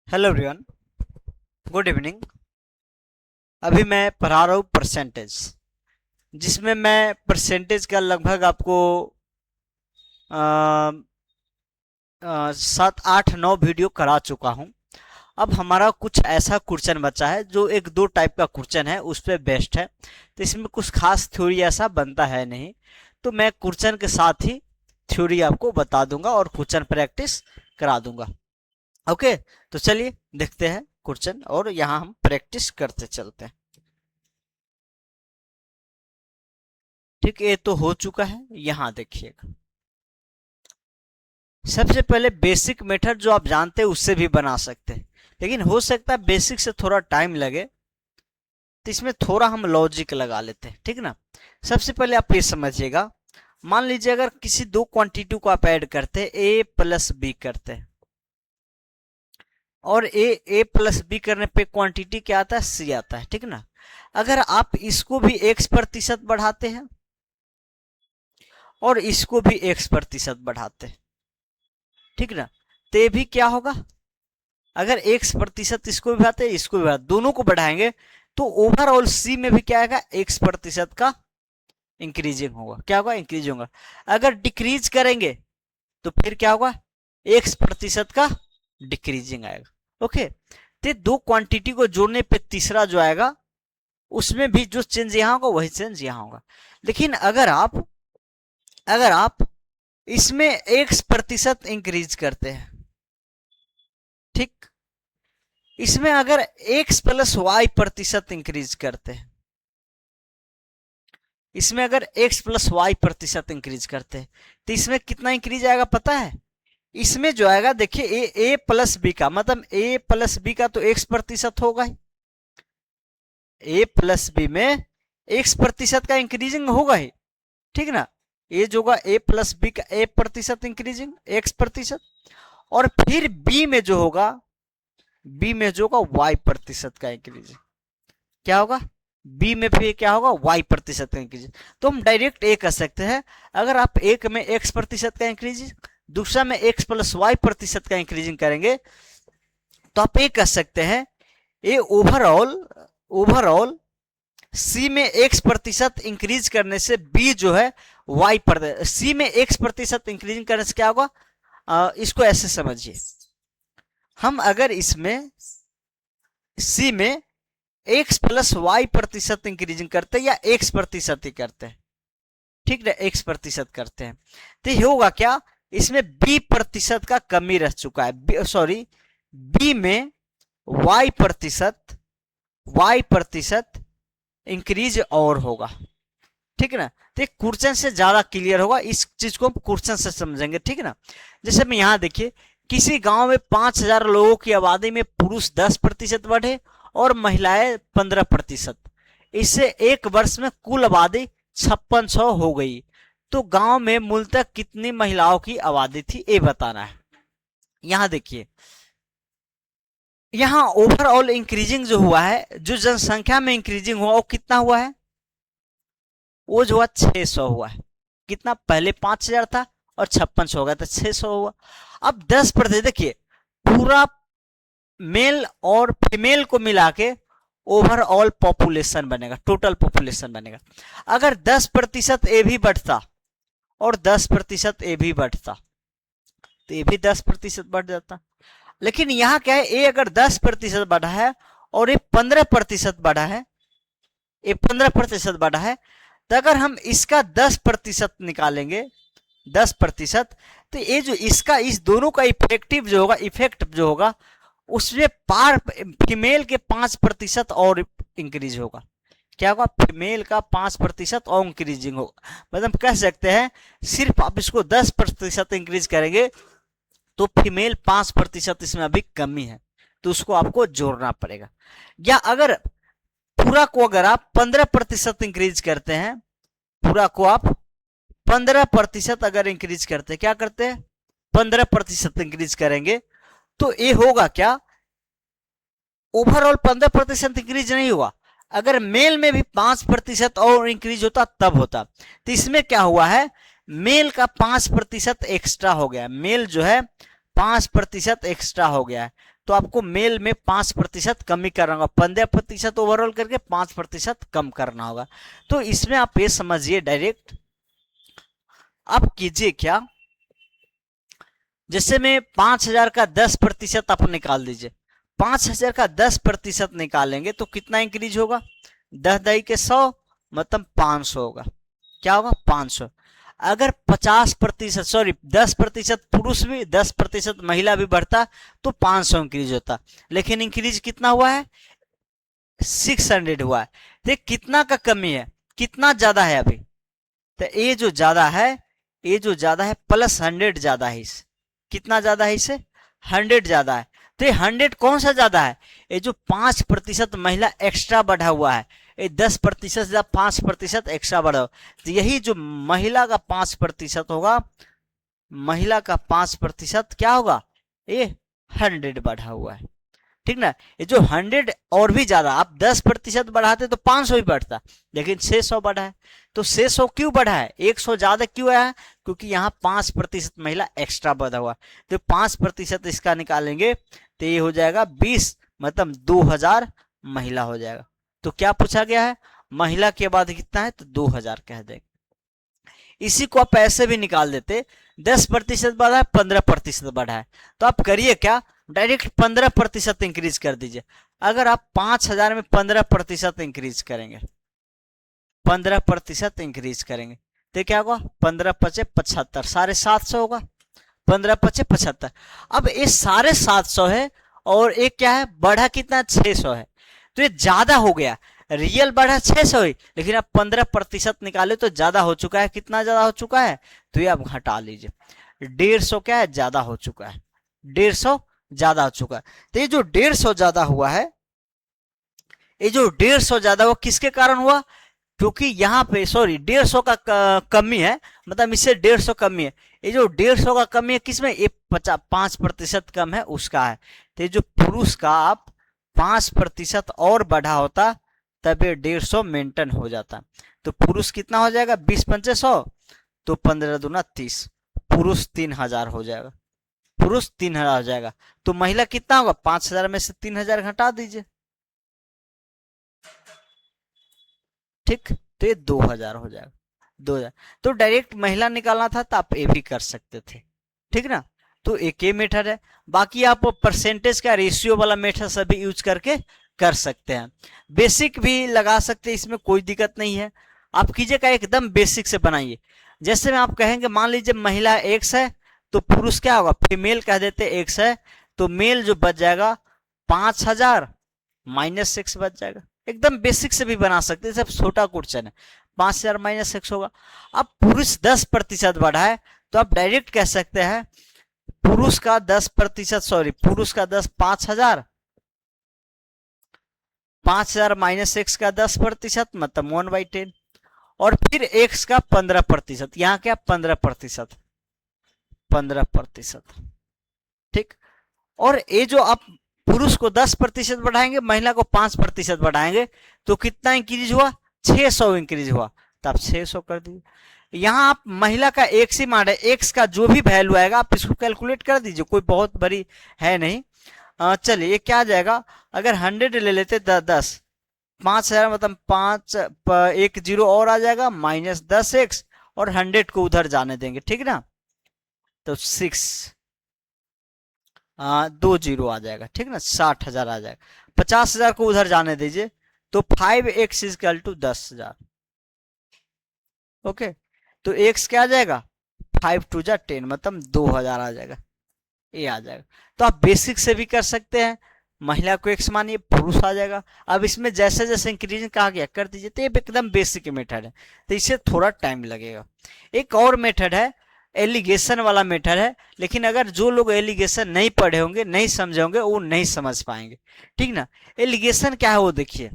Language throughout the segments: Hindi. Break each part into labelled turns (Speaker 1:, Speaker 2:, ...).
Speaker 1: Hello everyone, good evening. अभी मैं पढ़ा रहा हूँ परसेंटेज, जिसमें मैं परसेंटेज का लगभग आपको 7 8 9 वीडियो करा चुका हूँ। अब हमारा कुछ ऐसा क्वेश्चन बचा है जो एक दो टाइप का क्वेश्चन है, उस पर बेस्ड है। तो इसमें कुछ खास थ्योरी ऐसा बनता है नहीं, तो मैं क्वेश्चन के साथ ही थ्योरी आपको बता दूंगा और क्वेश्चन प्रैक्टिस करा दूंगा। ओके, तो चलिए देखते हैं क्वेश्चन और यहाँ हम प्रैक्टिस करते चलते हैं। ठीक, ये तो हो चुका है। यहाँ देखिएगा, सबसे पहले बेसिक मेथड जो आप जानते हैं उससे भी बना सकते हैं, लेकिन हो सकता है बेसिक से थोड़ा टाइम लगे, तो इसमें थोड़ा हम लॉजिक लगा लेते हैं। ठीक ना। सबसे पहले आप ये समझिएगा, मान लीजिए अगर किसी दो क्वांटिटी को आप ऐड करते हैं, ए प्लस बी करते हैं, और ए प्लस बी करने पे क्वांटिटी क्या आता है, सी आता है। ठीक ना। अगर आप इसको भी x% बढ़ाते हैं और इसको भी x% बढ़ाते हैं, ठीक ना, तो ये भी क्या होगा, अगर x% इसको भी बढ़ाते हैं, इसको भी बढ़ाते, दोनों को बढ़ाएंगे, तो ओवरऑल सी में भी क्या आएगा, x% का इंक्रीजिंग होगा। क्या होगा, इंक्रीज होगा। अगर डिक्रीज करेंगे तो फिर क्या होगा, x% का डिक्रीजिंग आएगा। ओके, तो दो क्वांटिटी को जोड़ने पे तीसरा जो आएगा, उसमें भी जो चेंज यहां होगा वही चेंज यहां होगा। लेकिन अगर आप इसमें x% इंक्रीज करते हैं, ठीक, इसमें अगर x प्लस y% इंक्रीज करते हैं, इसमें अगर x प्लस y% इंक्रीज करते हैं, तो इसमें कितना इंक्रीज आएगा पता है, इसमें जो आएगा देखिए, ए प्लस बी का मतलब a प्लस बी का तो x% होगा ही, a प्लस बी में x% का इंक्रीजिंग होगा ही। ठीक ना। ये जो होगा a प्लस बी का a% इंक्रीजिंग x%, और फिर b में जो होगा, b में जो होगा y% का इंक्रीजिंग, क्या होगा, बी में फिर क्या होगा, y% का इंक्रीज। तो हम डायरेक्ट ए कर सकते हैं, अगर आप एक में x% का इंक्रीज, दूसरा में x प्लस y% का इंक्रीजिंग करेंगे, तो आप ये कर सकते हैं, ये ओवरऑल सी में x% इंक्रीज करने से बी जो है सी में x% इंक्रीजिंग करने से क्या होगा, इसको ऐसे समझिए, हम अगर इसमें सी में x प्लस y% इंक्रीजिंग करते हैं या x% ही करते हैं, ठीक है, x% करते हैं, तो ये होगा क्या, इसमें b% का कमी रह चुका है, सॉरी, b में y% इंक्रीज और होगा। ठीक है ना। तो क्वेश्चन से ज्यादा क्लियर होगा, इस चीज को हम क्वेश्चन से समझेंगे। ठीक है ना। जैसे मैं यहां देखिए, किसी गांव में 5,000 लोगों की आबादी में पुरुष 10% बढ़े और महिलाएं 15%, इससे एक वर्ष में कुल आबादी 5600 हो गई। तो गांव में मूलतः कितनी महिलाओं की आबादी थी, ये बताना है। यहां देखिए, यहां ओवरऑल इंक्रीजिंग जो हुआ है, जो जनसंख्या में इंक्रीजिंग हुआ, वो कितना हुआ है, वो जो हुआ 600 हुआ है। कितना, पहले 5,000 था और 5600 हो गया, तो 600 हुआ। अब 10% देखिए, पूरा मेल और फीमेल को मिला के ओवरऑल पॉपुलेशन बनेगा, टोटल पॉपुलेशन बनेगा। अगर 10% ए भी बढ़ता और 10% ए भी बढ़ता, तो ये भी 10% बढ़ जाता। लेकिन यहां क्या है, ए अगर 10% बढ़ा है और ये 15% बढ़ा है, ये 15% बढ़ा है, तो अगर हम इसका 10% निकालेंगे, 10%, तो ये जो इसका, इस दोनों का इफेक्टिव जो होगा, इफेक्ट जो होगा, उसमें पार फीमेल के 5% और इंक्रीज होगा। क्या होगा, फीमेल का 5% और इंक्रीजिंग होगा। मतलब कह सकते हैं, सिर्फ आप इसको 10% इंक्रीज करेंगे तो फीमेल 5% इसमें अभी कमी है, तो उसको आपको जोड़ना पड़ेगा। या अगर पूरा को अगर आप 15% इंक्रीज करते हैं, पूरा को आप 15% अगर इंक्रीज करते हैं, क्या करते हैं, 15% इंक्रीज करेंगे, तो ये होगा क्या, ओवरऑल 15% इंक्रीज नहीं हुआ, अगर मेल में भी 5% और इंक्रीज होता तब होता। तो इसमें क्या हुआ है, मेल का 5% एक्स्ट्रा हो गया, मेल जो है 5% एक्स्ट्रा हो गया है, तो आपको मेल में 5% कमी करना होगा, 15% ओवरऑल करके 5% कम करना होगा। तो इसमें आप ये समझिए डायरेक्ट आप कीजिए क्या, जैसे में 5,000 का 10% आप निकाल दीजिए, 5,000 का 10% निकालेंगे तो कितना इंक्रीज होगा, 10 दही के 100 मतलब 500 होगा। क्या होगा, 500। अगर 50% सॉरी 10% पुरुष भी 10% महिला भी बढ़ता तो 500 इंक्रीज होता, लेकिन इंक्रीज कितना हुआ है, 600 हुआ है। देख कितना का कमी है, कितना ज्यादा है अभी, तो ये जो ज्यादा है, ये जो ज्यादा है +100 ज्यादा है इसे, कितना ज्यादा है इसे, 100 ज्यादा है। तो ये 100 कौन सा ज्यादा है, ये जो 5% महिला एक्स्ट्रा बढ़ा हुआ है, ये 10% या 5% एक्स्ट्रा बढ़ा हुआ, तो यही जो महिला का 5% होगा, महिला का 5% क्या होगा, ये 100 बढ़ा हुआ है, ठीक ना। ये जो 100 और भी ज्यादा, आप 10% बढ़ाते तो 500 ही बढ़ता, लेकिन 600 बढ़ा है। तो 600 क्यों बढ़ा है, 100 ज्यादा क्यों आया, क्योंकि यहाँ 5% महिला एक्स्ट्रा बढ़ा हुआ। तो 5% इसका निकालेंगे तो ये हो जाएगा 20, मतलब 2000 महिला हो जाएगा। तो क्या पूछा गया है, महिला के बाद कितना है, तो 2000 कह देंगे। इसी को आप ऐसे भी निकाल देते, 10% बढ़ा है, 15% बढ़ा है, तो आप करिए क्या, डायरेक्ट 15% इंक्रीज कर दीजिए। अगर आप 5,000 में 15% इंक्रीज करेंगे, 15% इंक्रीज करेंगे तो क्या होगा, 15 पचे 75, 750 होगा, 15 पचे 75। अब ये 750 है और एक क्या है बढ़ा कितना, 600 है, तो ये ज्यादा हो गया, रियल बढ़ा 600 ही, लेकिन अब 15% निकाले तो ज्यादा हो चुका है। कितना ज्यादा हो चुका है, तो ये आप घटा लीजिए, 150 क्या है, ज्यादा हो चुका है, 150 ज्यादा हो चुका है। तो ये जो 150 ज्यादा हुआ है, ये जो 150 ज्यादा हुआ किसके कारण हुआ, क्योंकि यहाँ पे सॉरी 150 का कमी है, मतलब इससे 150 कमी है। ये जो 150 का कमी है किसमें, ये 5% कम है उसका है। तो ये जो पुरुष का आप 5% और बढ़ा होता तब ये 150 मेंटेन हो जाता। तो पुरुष कितना हो जाएगा, 20 पंचे 100, तो 15 दूना 30, पुरुष 3000 हो जाएगा, पुरुष 3000 हो जाएगा। तो महिला कितना होगा, 5000 में से 3000 घटा दीजिए, ठीक, तो ये 2000 हो जाएगा, 2000। तो डायरेक्ट महिला निकालना था तो आप ये भी कर सकते थे, ठीक ना। तो एक ये मेथड है, बाकी आप परसेंटेज का रेशियो वाला मेथड सभी यूज करके कर सकते हैं, बेसिक भी लगा सकते हैं, इसमें कोई दिक्कत नहीं है। आप कीजिएगा एकदम बेसिक से बनाइए। जैसे में आप कहेंगे, मान लीजिए महिला X है तो पुरुष क्या होगा, फीमेल कह देते X है, तो मेल जो बच जाएगा 5000 माइनस X बच जाएगा। एकदम बेसिक से भी बना सकते हैं, सब छोटा क्वेश्चन है, 5000 माइनस X होगा। अब पुरुष 10% बढ़ा है तो आप डायरेक्ट कह सकते हैं पुरुष का 10%, सॉरी पुरुष का 10, 5000, 5000 माइनस X का 10% मतलब 1/10, और फिर X का 15%, यहाँ क्या 15%, 15%, ठीक। और ये जो आप पुरुष को 10% बढ़ाएंगे, महिला को 5% बढ़ाएंगे, तो कितना इंक्रीज हुआ, 600 इंक्रीज हुआ, तो आप 600 कर दीजिए। यहाँ आप महिला का एक्स ही मान है, एक्स का जो भी वैल्यू आएगा आप इसको कैलकुलेट कर दीजिए, कोई बहुत बड़ी है नहीं। चलिए ये क्या आ जाएगा, अगर 100 ले लेते 10, 5000 मतलब 5 1 0 और आ जाएगा, माइनस 10x, और 100 को उधर जाने देंगे, ठीक ना, तो 6 2 0 आ जाएगा, ठीक ना, 60,000 आ जाएगा। 50,000 को उधर जाने दीजिए, तो 5x इक्वल टू 10,000, ओके। तो x क्या आ जाएगा, 5 2 जा 10 मतलब 2000 आ जाएगा, ये आ जाएगा। तो आप बेसिक से भी कर सकते हैं, महिला को x मानिए, पुरुष आ जाएगा। अब इसमें जैसे जैसे इंक्रीजिंग कहा गया कर दीजिए, तो ये एकदम बेसिक मेथड है, तो इससे थोड़ा टाइम लगेगा। एक और मेथड है, एलिगेशन वाला मेथड है, लेकिन अगर जो लोग एलिगेशन नहीं पढ़े होंगे, नहीं समझे होंगे, वो नहीं समझ पाएंगे, ठीक ना। एलिगेशन क्या है वो देखिए,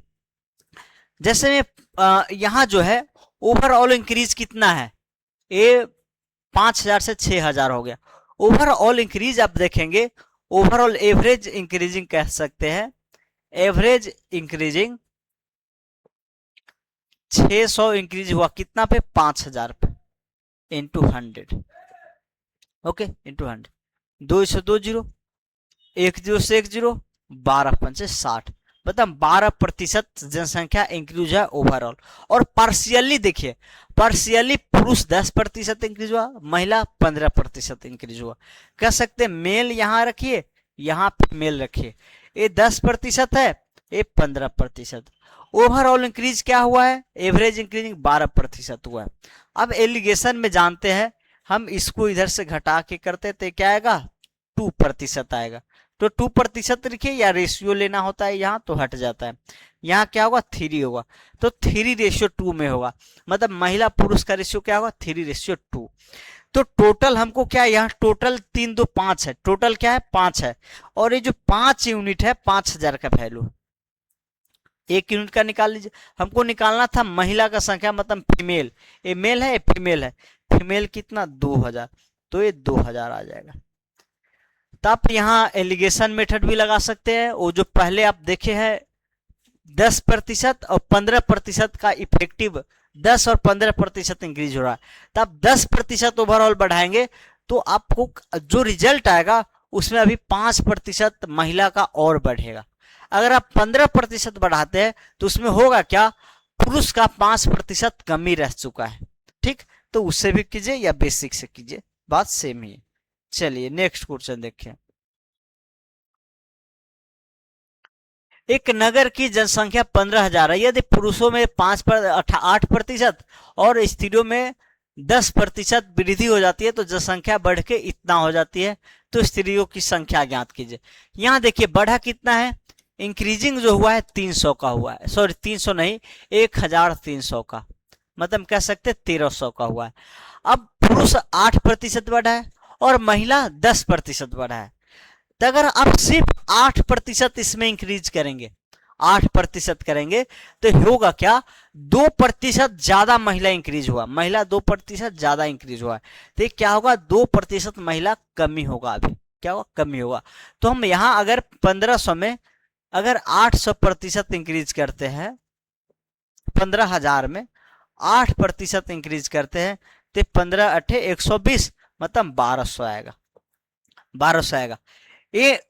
Speaker 1: जैसे में यहाँ जो है ओवरऑल इंक्रीज कितना है, ये 5000 से 6000 हो गया। ओवरऑल इंक्रीज आप देखेंगे, ओवरऑल एवरेज इंक्रीजिंग कह सकते हैं, एवरेज इंक्रीजिंग 600 इंक्रीज हुआ कितना पे, 5000 पे, इंटू 100, ओके, इंटू 100, 2 से 2 0, 10 से 10, 12×5 = 60, मतलब 12% जनसंख्या इंक्रीज है ओवरऑल। और पार्शियली देखिए, पार्शियली पुरुष 10% इंक्रीज हुआ, महिला 15% इंक्रीज हुआ। कह सकते मेल यहाँ रखिए, यहाँ फीमेल रखिए, ये 10% है, ये 15%। ओवरऑल इंक्रीज क्या हुआ है, एवरेज इंक्रीजिंग 12% हुआ है। अब एलिगेशन में जानते हैं हम, इसको इधर से घटा के करते तो क्या आएगा, 2% आएगा। तो 2% लिखिए, या रेशियो लेना होता है यहाँ तो हट जाता है, यहाँ क्या होगा 3 होगा, तो 3:2 में होगा, मतलब महिला पुरुष का रेशियो क्या होगा 3:2। तो टोटल हमको क्या है यहाँ, टोटल 3 2 5 है, टोटल क्या है 5 है, और ये जो 5 यूनिट है 5000 का वैल्यू, 1 यूनिट का निकाल लीजिए। हमको निकालना था महिला का संख्या, मतलब फीमेल, ये मेल है ये फीमेल है, फीमेल कितना 2000, तो ये 2000 आ जाएगा। तो आप यहाँ एलिगेशन मेथड भी लगा सकते हैं, वो जो पहले आप देखे हैं 10% और 15% का इफेक्टिव, 10 और 15% इंक्रीज हो रहा है, तो आप 10% ओवरऑल बढ़ाएंगे तो आपको जो रिजल्ट आएगा उसमें अभी 5% महिला का और बढ़ेगा। अगर आप 15% बढ़ाते हैं तो उसमें होगा क्या, पुरुष का 5% कमी रह चुका है। ठीक, तो उससे भी कीजिए या बेसिक से कीजिए, बात सेम ही है। चलिए नेक्स्ट क्वेश्चन देखें। एक नगर की जनसंख्या 15,000 है, यदि पुरुषों में 8% और स्त्रियों में 10% वृद्धि हो जाती है तो जनसंख्या बढ़ के इतना हो जाती है, तो स्त्रियों की संख्या ज्ञात कीजिए। यहाँ देखिए बढ़ा कितना है, इंक्रीजिंग जो हुआ है 300 का हुआ है, सॉरी 300 नहीं 1300 का, मतलब कह सकते 1300 का हुआ है। अब पुरुष 8% बढ़ा है और महिला 10% बढ़ा है, तो अगर आप सिर्फ 8% इसमें इंक्रीज करेंगे, 8% करेंगे तो होगा क्या, 2% ज्यादा महिला इंक्रीज हुआ, महिला 2% ज्यादा इंक्रीज हुआ है, तो क्या होगा 2% महिला कमी होगा, अभी क्या होगा कमी होगा। तो हम यहाँ अगर 1500 में अगर 800% इंक्रीज करते हैं, 15,000 में 8% इंक्रीज करते हैं तो 15 8 120, मतलब 1200 आएगा, 1200 आएगा। ये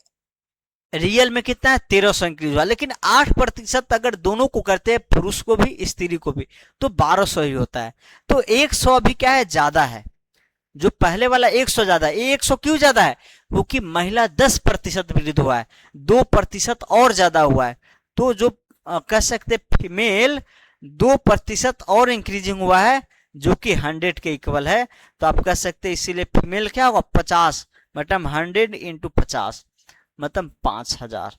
Speaker 1: रियल में कितना है 1300 इंक्रीज हुआ, लेकिन 8% अगर दोनों को करते हैं, पुरुष को भी स्त्री को भी, तो 1200 ही होता है। तो 100 अभी क्या है ज्यादा है, जो पहले वाला 100 ज्यादा है। 100 क्यों ज्यादा है, क्योंकि महिला 10% वृद्धि हुआ है, 2% और ज्यादा हुआ है, तो जो कह सकते फीमेल 2% और इंक्रीजिंग हुआ है, जो कि 100 के इक्वल है। तो आप कह सकते इसीलिए फीमेल क्या होगा 50, मतलब 100 इंटू 50, मतलब 5000,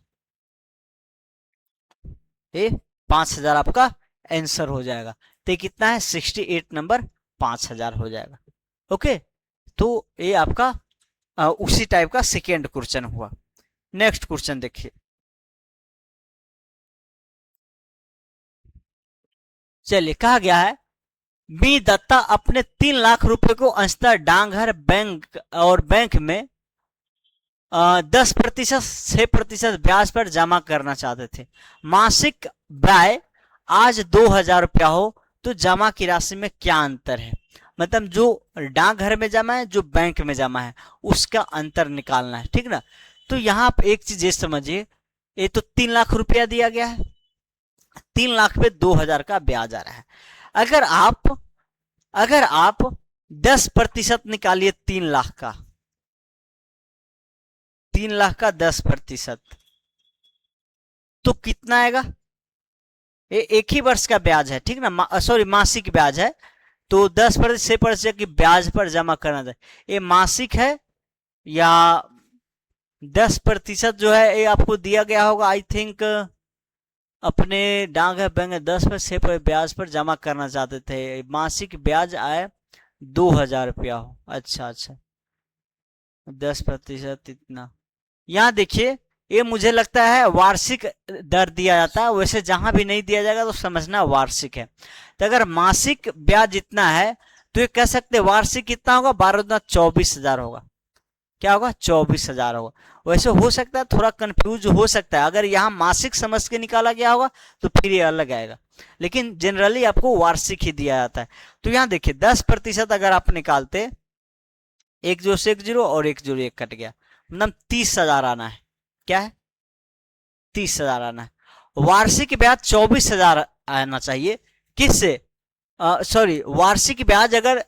Speaker 1: ये 5000 आपका आंसर हो जाएगा। तो कितना है 68 नंबर 5000 हो जाएगा। ओके, तो ये आपका उसी टाइप का सेकेंड क्वेश्चन हुआ। नेक्स्ट क्वेश्चन देखिए। चलिए कहा गया है, बी दत्ता अपने 3 लाख रुपए को अंशतः डाकघर बैंक और बैंक में 10%, 6% ब्याज पर जमा करना चाहते थे। मासिक व्यय आज 2000 रुपया हो तो जमा की राशि में क्या अंतर है, मतलब जो डाकघर में जमा है जो बैंक में जमा है उसका अंतर निकालना है, ठीक ना। तो यहाँ आप एक चीज ये समझिए, ये तो 3 लाख रुपया दिया गया है, 3 लाख पे 2000 का ब्याज आ रहा है। अगर आप 10% निकालिए 3 लाख का, 3 लाख का 10%, तो कितना आएगा, ये एक ही वर्ष का ब्याज है, ठीक ना, सॉरी मासिक ब्याज है, तो 10% की ब्याज पर जमा करना था, ये मासिक है या 10% जो है ये आपको दिया गया होगा, आई थिंक अपने डाकघर बैंक 10% ब्याज पर जमा करना चाहते थे, मासिक ब्याज आए 2000 रुपया हो। अच्छा अच्छा, 10% इतना, यहाँ देखिए ये मुझे लगता है वार्षिक दर दिया जाता है, वैसे जहां भी नहीं दिया जाएगा तो समझना वार्षिक है। तो अगर मासिक ब्याज इतना है तो ये कह सकते हैं वार्षिक कितना होगा, 12×24,000 होगा, क्या होगा 24,000 होगा। वैसे हो सकता है थोड़ा कंफ्यूज हो सकता है, अगर यहाँ मासिक समझ के निकाला गया होगा तो फिर ये अलग आएगा, लेकिन जनरली आपको वार्षिक ही दिया जाता है। तो यहाँ देखिए 10% अगर आप निकालते, 1 0 से 1 0 और 1 0 1 कट गया, मतलब 30,000 आना है, क्या है 30,000 आना है। वार्षिक ब्याज 24,000 आना चाहिए। किससे? सॉरी, वार्षिक ब्याज अगर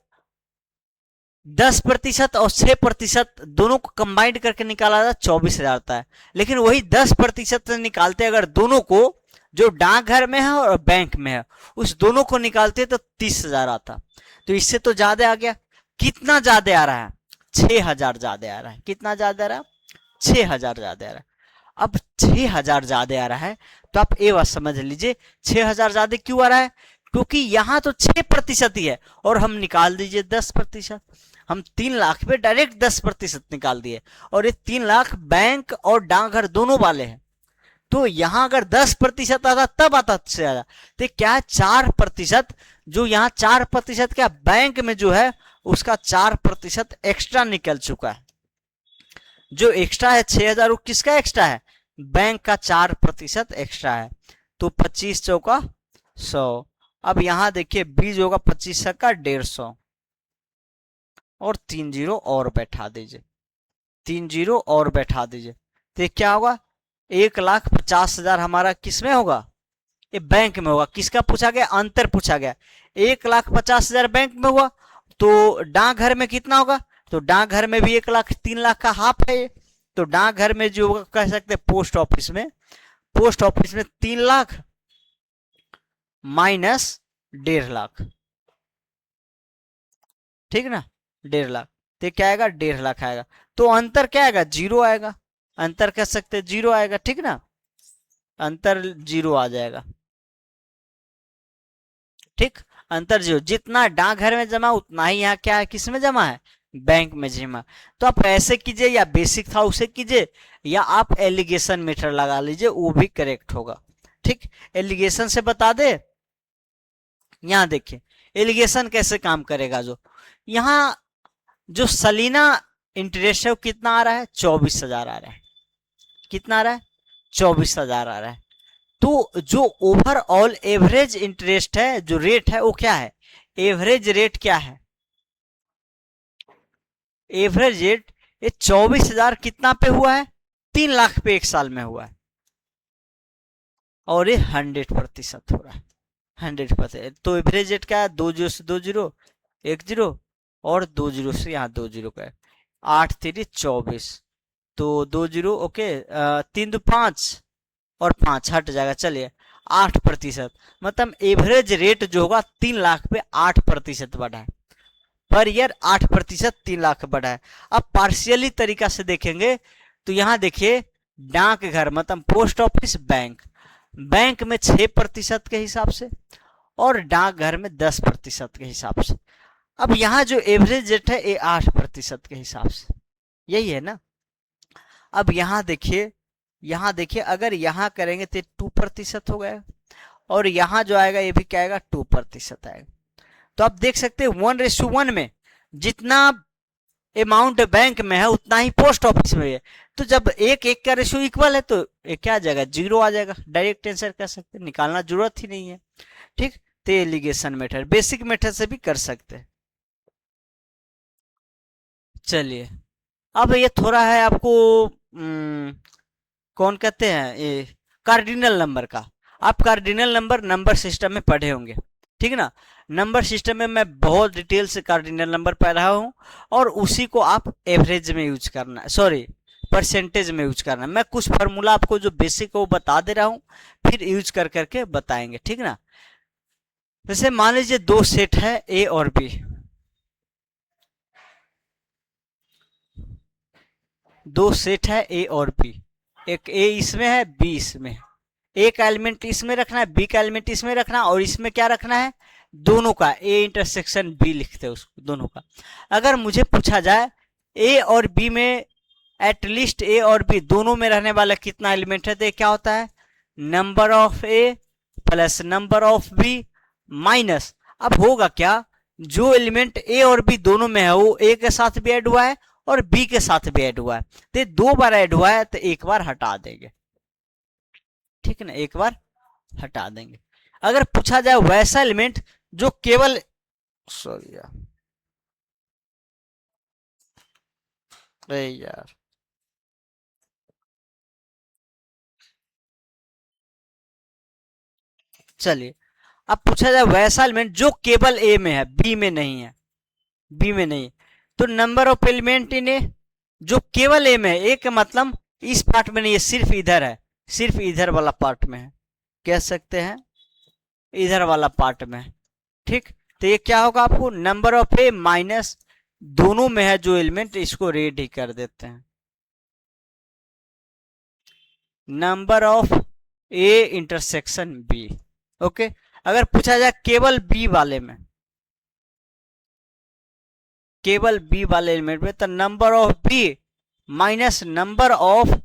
Speaker 1: 10% और 6% दोनों को कंबाइंड करके निकाला जाता 24,000 आता है। लेकिन वही 10% से निकालते अगर दोनों को, जो डाकघर में है और बैंक में है, उस दोनों को निकालते तो 30,000 आता। तो इससे तो ज्यादा आ गया। कितना ज्यादा आ रहा है? 6,000 ज्यादा आ रहा है। कितना ज्यादा आ रहा है? 6,000 ज्यादा आ रहा है। अब 6,000 ज्यादा आ रहा है तो आप ये बात समझ लीजिए 6,000 ज्यादा क्यों आ रहा है? क्योंकि यहां तो 6% ही है और हम निकाल दीजिए 10%। हम 3 लाख पे डायरेक्ट 10% निकाल दिए और ये 3 लाख बैंक और डाकघर दोनों वाले हैं। तो यहां अगर 10% आता तब आता से ज्यादा। तो क्या है 4%, जो यहाँ 4% क्या बैंक में जो है उसका 4% एक्स्ट्रा निकल चुका है। जो एक्स्ट्रा है 6,000 वो किसका एक्स्ट्रा है? बैंक का 4% एक्स्ट्रा है। तो 25 चौका 100। अब यहां देखिए बीज होगा 25 का 150 और 3 जीरो और बैठा दीजिए, 3 जीरो और बैठा दीजिए। तो क्या होगा? 1,50,000 हमारा किस में होगा? ये बैंक में होगा। किसका पूछा गया? अंतर पूछा गया। 1,50,000 बैंक में हुआ तो डाकघर में कितना होगा? तो डाकघर में भी 1 लाख, 3 लाख का हाफ है। तो डाकघर में जो कह सकते पोस्ट ऑफिस में, पोस्ट ऑफिस में 3 लाख माइनस 1.5 लाख, ठीक ना, 1.5 लाख। तो क्या आएगा? 1.5 लाख आएगा। तो अंतर क्या आएगा? जीरो आएगा। अंतर कह सकते जीरो आएगा, ठीक ना, अंतर जीरो आ जाएगा। ठीक, अंतर जीरो। जितना डाकघर में जमा उतना ही यहाँ क्या है, किस में जमा है? बैंक में जमा। तो आप ऐसे कीजिए या बेसिक था उसे कीजिए या आप एलिगेशन मेथड लगा लीजिए, वो भी करेक्ट होगा। ठीक, एलिगेशन से बता दे। यहाँ देखिए एलिगेशन कैसे काम करेगा। जो यहाँ जो सलीना इंटरेस्ट है वो कितना आ रहा है? 24,000 आ रहा है। कितना आ रहा है? 24,000 आ रहा है। तो जो ओवरऑल एवरेज इंटरेस्ट है, जो रेट है वो क्या है? एवरेज रेट क्या है? एवरेज रेट ये 24,000 कितना पे हुआ है? 3 लाख पे एक साल में हुआ है और ये 100% हो रहा है। 100%। तो एवरेज रेट क्या है? 2 जीरो से 2 जीरो, 1 जीरो और 2 जीरो से यहाँ 2 जीरो का है। 8×3 = 24। तो 2 जीरो ओके, 3×2 = 5 और 5 हट जाएगा। चलिए 8%। मतलब एवरेज रेट जो होगा 3 लाख पे 8% बढ़ा है। पर ईयर 8% 3 लाख बढ़ा है। अब पार्शियली तरीका से देखेंगे तो यहाँ देखिए डाकघर मतलब पोस्ट ऑफिस, बैंक, बैंक में 6% के हिसाब से और डाकघर में 10% के हिसाब से। अब यहाँ जो एवरेज रेट है ये 8% के हिसाब से, यही है ना। अब यहाँ देखिए, यहाँ देखिए अगर यहाँ करेंगे तो 2% हो गया और यहाँ जो आएगा ये भी क्या आएगा? 2% आएगा। तो आप देख सकते हैं 1:1 में जितना अमाउंट बैंक में है उतना ही पोस्ट ऑफिस में है। तो जब एक एक का रेशियो इक्वल है तो ये क्या आ जाएगा? जीरो आ जाएगा। डायरेक्ट आंसर कर सकते हैं, निकालना जरूरत ही नहीं है। ठीक, तो एलिगेशन मेथड, बेसिक मेथड से भी कर सकते हैं। चलिए अब ये थोड़ा है आपको कौन कहते हैं ये, कार्डिनल नंबर का। आप कार्डिनल नंबर नंबर सिस्टम में पढ़े होंगे, ठीक है ना। नंबर सिस्टम में मैं बहुत डिटेल से कार्डिनल नंबर पढ़ रहा हूँ और उसी को आप एवरेज में यूज करना है, सॉरी परसेंटेज में यूज करना है। मैं कुछ फार्मूला आपको जो बेसिक है वो बता दे रहा हूँ, फिर यूज कर करके बताएंगे, ठीक ना। जैसे मान लीजिए दो सेट है ए और बी, दो सेट है ए और बी, एक ए इसमें है बी इसमें है। ए का एलिमेंट इसमें रखना है, बी का एलिमेंट इसमें रखना है और इसमें क्या रखना है? दोनों का, ए इंटरसेक्शन बी लिखते हैं उसको, दोनों का। अगर मुझे पूछा जाए ए और बी में एटलीस्ट ए और बी दोनों में रहने वाला कितना एलिमेंट है, तो क्या होता है? Number of A plus number of B minus, अब होगा क्या? जो एलिमेंट ए और बी दोनों में है वो ए के साथ भी ऐड हुआ है और बी के साथ भी ऐड हुआ है, तो 2 बार ऐड हुआ है तो एक बार हटा देंगे, ठीक है ना, एक बार हटा देंगे। अगर पूछा जाए वैसा एलिमेंट जो केवल, सॉरी यार, अरे यार चलिए, अब पूछा जाए वैसा एलिमेंट जो केवल ए में है, बी में नहीं है, बी में नहीं, तो नंबर ऑफ एलिमेंट इन ए, जो केवल ए में है, ए का मतलब इस पार्ट में नहीं है, सिर्फ इधर है, सिर्फ इधर वाला पार्ट में है, कह सकते हैं इधर वाला पार्ट में है, ठीक। तो ये क्या होगा आपको, नंबर ऑफ ए माइनस दोनों में है जो एलिमेंट, इसको रेड ही कर देते हैं, number of A intersection B. Okay, अगर पूछा जाए केवल बी वाले में, केवल बी वाले एलिमेंट में, तो number of B minus number of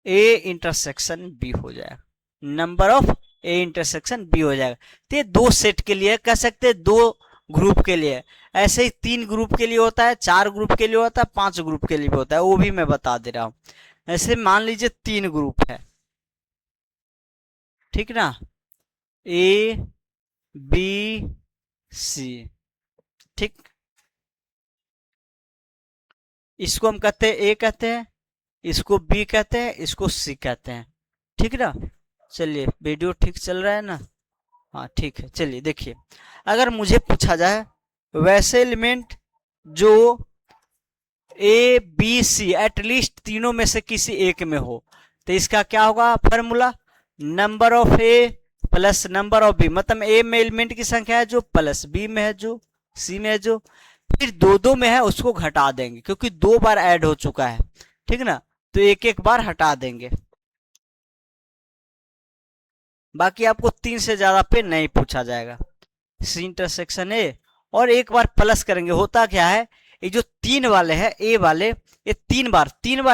Speaker 1: A intersection B हो जाएगा, number of A intersection B हो जाएगा। तो ये दो सेट के लिए कह सकते हैं, दो ग्रुप के लिए, ऐसे ही 3 ग्रुप के लिए होता है, 4 ग्रुप के लिए होता है, 5 ग्रुप के लिए भी होता है, वो भी मैं बता दे रहा हूं। ऐसे मान लीजिए 3 ग्रुप है, ठीक ना, ए बी सी, ठीक, इसको हम कहते हैं ए कहते हैं, इसको बी कहते हैं, इसको सी कहते हैं, ठीक ना। चलिए, वीडियो ठीक चल रहा है ना, हाँ ठीक है। चलिए देखिए, अगर मुझे पूछा जाए वैसे एलिमेंट जो ए बी सी एटलीस्ट तीनों में से किसी एक में हो, तो इसका क्या होगा formula, number of A plus number of B, मतलब ए में एलिमेंट की संख्या है जो, प्लस बी में है जो, सी में है जो, फिर दो दो में है उसको घटा देंगे क्योंकि 2 बार ऐड हो चुका है, ठीक ना, तो एक एक बार हटा देंगे, बाकी आपको 3 से ज्यादा पे नहीं पूछा जाएगा। सी इंटरसेक्शन ए, और एक बार प्लस करेंगे, होता क्या है, ये जो 3 वाले हैं ए वाले, ये 3 बार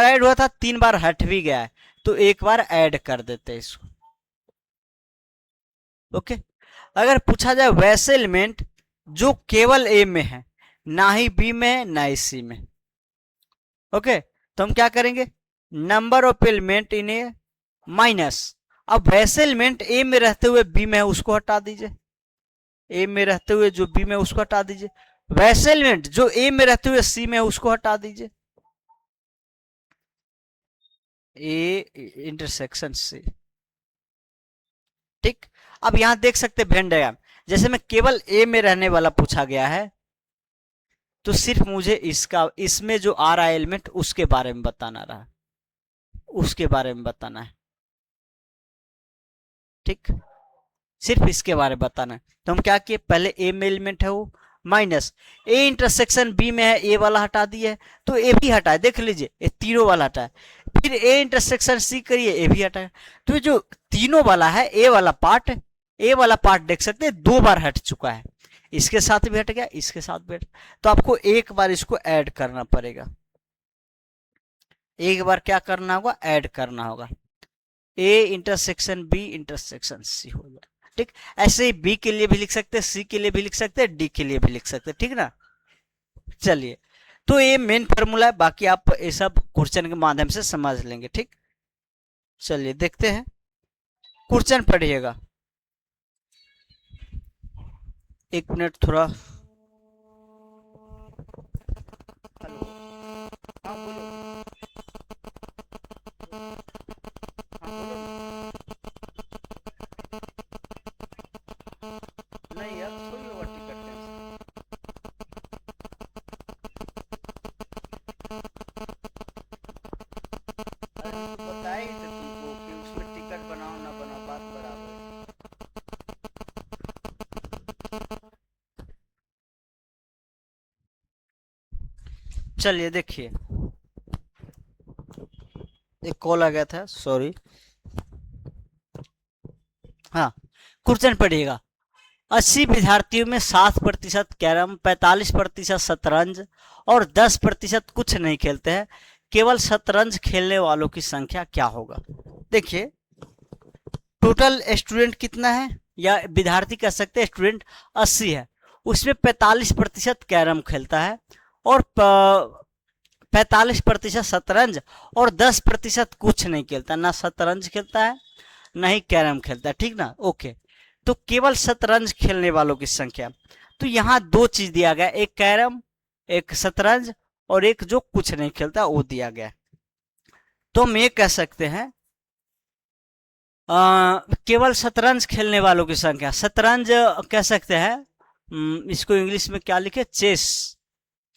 Speaker 1: ऐड हुआ था, 3 बार हट भी गया है, तो एक बार ऐड कर देते हैं इसको। ओके, अगर पूछा जाए वैसे एलिमेंट जो केवल ए में है, ना ही बी में ना ही सी में, ओके, तो हम क्या करेंगे, number of element in A minus, अब वैसे एलिमेंट ए में रहते हुए बी में है उसको हटा दीजिए, ए में रहते हुए जो बी में उसको हटा दीजिए, वैसे एलिमेंट जो ए में रहते हुए सी में उसको हटा दीजिए, ए इंटरसेक्शन सी, ठीक। अब यहां देख सकते वेन डायग्राम, जैसे मैं केवल ए में रहने वाला पूछा गया है, तो सिर्फ मुझे इसका, इसमें जो आ रहा है एलिमेंट उसके बारे में बताना रहा, उसके बारे में बताना है, ठीक, सिर्फ इसके बारे में बताना है। तो हम क्या किए, पहले ए में एलिमेंट है वो, माइनस ए इंटरसेक्शन बी में है, ए वाला हटा दिए, तो ए भी हटाए, देख लीजिए ये तीनों वाला हटाए, फिर ए इंटरसेक्शन सी करिए, ए भी हटाए, तो जो तीनों वाला है ए वाला पार्ट, ए वाला पार्ट देख सकते हैं 2 बार हट चुका है, इसके साथ भी हट गया, इसके साथ भी हट, तो आपको एक बार इसको ऐड करना पड़ेगा, एक बार क्या करना होगा, ऐड करना होगा, A intersection B intersection C हो जाए, ठीक। ऐसे ही बी के लिए भी लिख सकते हैं, सी के लिए भी लिख सकते हैं, डी के लिए भी लिख सकते हैं, ठीक ना। चलिए, तो ये मेन फॉर्मूला है, बाकी आप ये सब क्वेश्चन के माध्यम से समझ लेंगे, ठीक। चलिए देखते हैं, क्वेश्चन पढ़िएगा, 1 मिनट थोड़ा, हेलो, हाँ बोलो, हाँ बोलो, नहीं यार थोड़ी होगा टिकट कैंसिल, अरे हम तो बताए ही थे तुमको कि उसमें टिकट बनाओ ना बनाओ, बात बराबर है। चलिए देखिए, एक कॉल आ गया था, सॉरी, हाँ, क्वेश्चन पढ़िएगा, 80 विद्यार्थियों में 60% कैरम, 45% शतरंज और 10% कुछ नहीं खेलते हैं, केवल शतरंज खेलने वालों की संख्या क्या होगा। देखिए, टोटल स्टूडेंट कितना है, या विद्यार्थी कह सकते हैं स्टूडेंट 80 है, उसमें 45% कैरम खेलता है, और 45% शतरंज, और 10% कुछ नहीं खेलता, ना शतरंज खेलता है ना ही कैरम खेलता है, ठीक ना। ओके, तो केवल शतरंज खेलने वालों की संख्या, तो यहाँ 2 चीज दिया गया, एक कैरम, एक शतरंज, और एक जो कुछ नहीं खेलता वो दिया गया, तो हम ये कह सकते हैं केवल शतरंज खेलने वालों की संख्या, शतरंज कह सकते हैं, इसको इंग्लिश में क्या लिखे, चेस।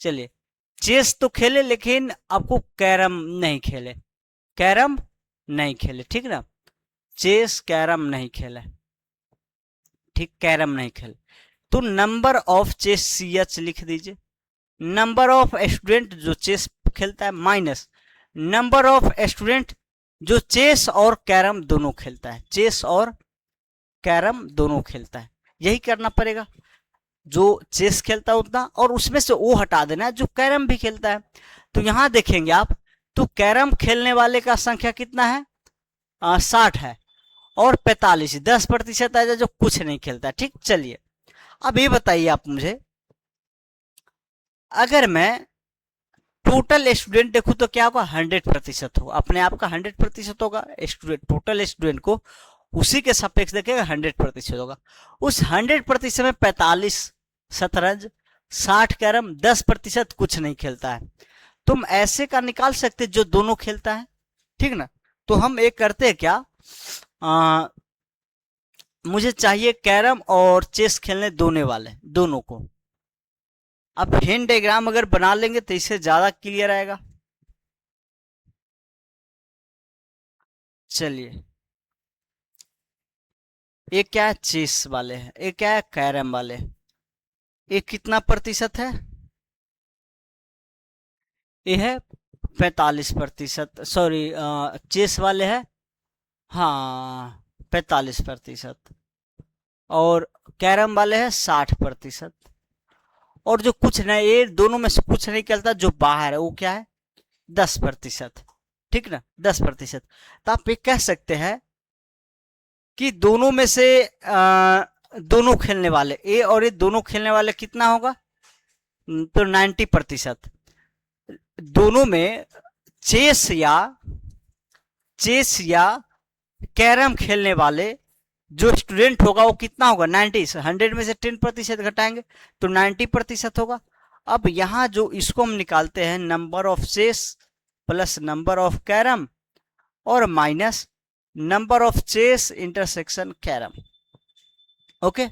Speaker 1: चलिए, चेस तो खेले लेकिन आपको कैरम नहीं खेले, कैरम नहीं खेले, ठीक ना, चेस कैरम नहीं खेले, ठीक, कैरम नहीं खेले। तो number of chess C H लिख दीजिए, नंबर ऑफ स्टूडेंट जो चेस खेलता है माइनस नंबर ऑफ स्टूडेंट जो चेस और कैरम दोनों खेलता है, चेस और कैरम दोनों खेलता है, यही करना पड़ेगा। जो चेस खेलता है उतना, और उसमें से वो हटा देना है जो कैरम भी खेलता है। तो यहां देखेंगे आप, तो कैरम खेलने वाले का संख्या कितना है, 60 है, और 45, 10% ऐसा जो कुछ नहीं खेलता है, ठीक। चलिए, अब ये बताइए आप मुझे, अगर मैं टोटल स्टूडेंट देखूं तो क्या होगा, 100% होगा, अपने आप का 100% होगा, स्टूडेंट टोटल स्टूडेंट को उसी के सापेक्ष देखेगा 100% होगा। उस 100% में 45 शतरंज, 60 कैरम, 10% कुछ नहीं खेलता है। तुम ऐसे का निकाल सकते जो दोनों खेलता है, ठीक ना। तो हम एक करते हैं क्या, मुझे चाहिए कैरम और चेस खेलने दोनों वाले, दोनों को। अब वेन डायग्राम अगर बना लेंगे तो इससे ज्यादा क्लियर आएगा। चलिए, एक क्या है, चेस वाले हैं, एक क्या है, कैरम वाले। एक कितना प्रतिशत है, ये है 45%, सॉरी, चेस वाले है, हाँ, 45%, और कैरम वाले है 60%। और जो कुछ नहीं, ये दोनों में से कुछ नहीं निकलता, जो बाहर है वो क्या है, 10%, ठीक ना, 10%। तो आप ये कह सकते हैं कि दोनों में से दोनों खेलने वाले, ए और ये दोनों खेलने वाले कितना होगा, तो 90%। दोनों में चेस या कैरम खेलने वाले जो स्टूडेंट होगा वो कितना होगा, 90, 100 में से 10% घटाएंगे तो 90% होगा। अब यहां जो इसको हम निकालते हैं, number of chess plus number of carrom और minus number of chess intersection carrom, okay.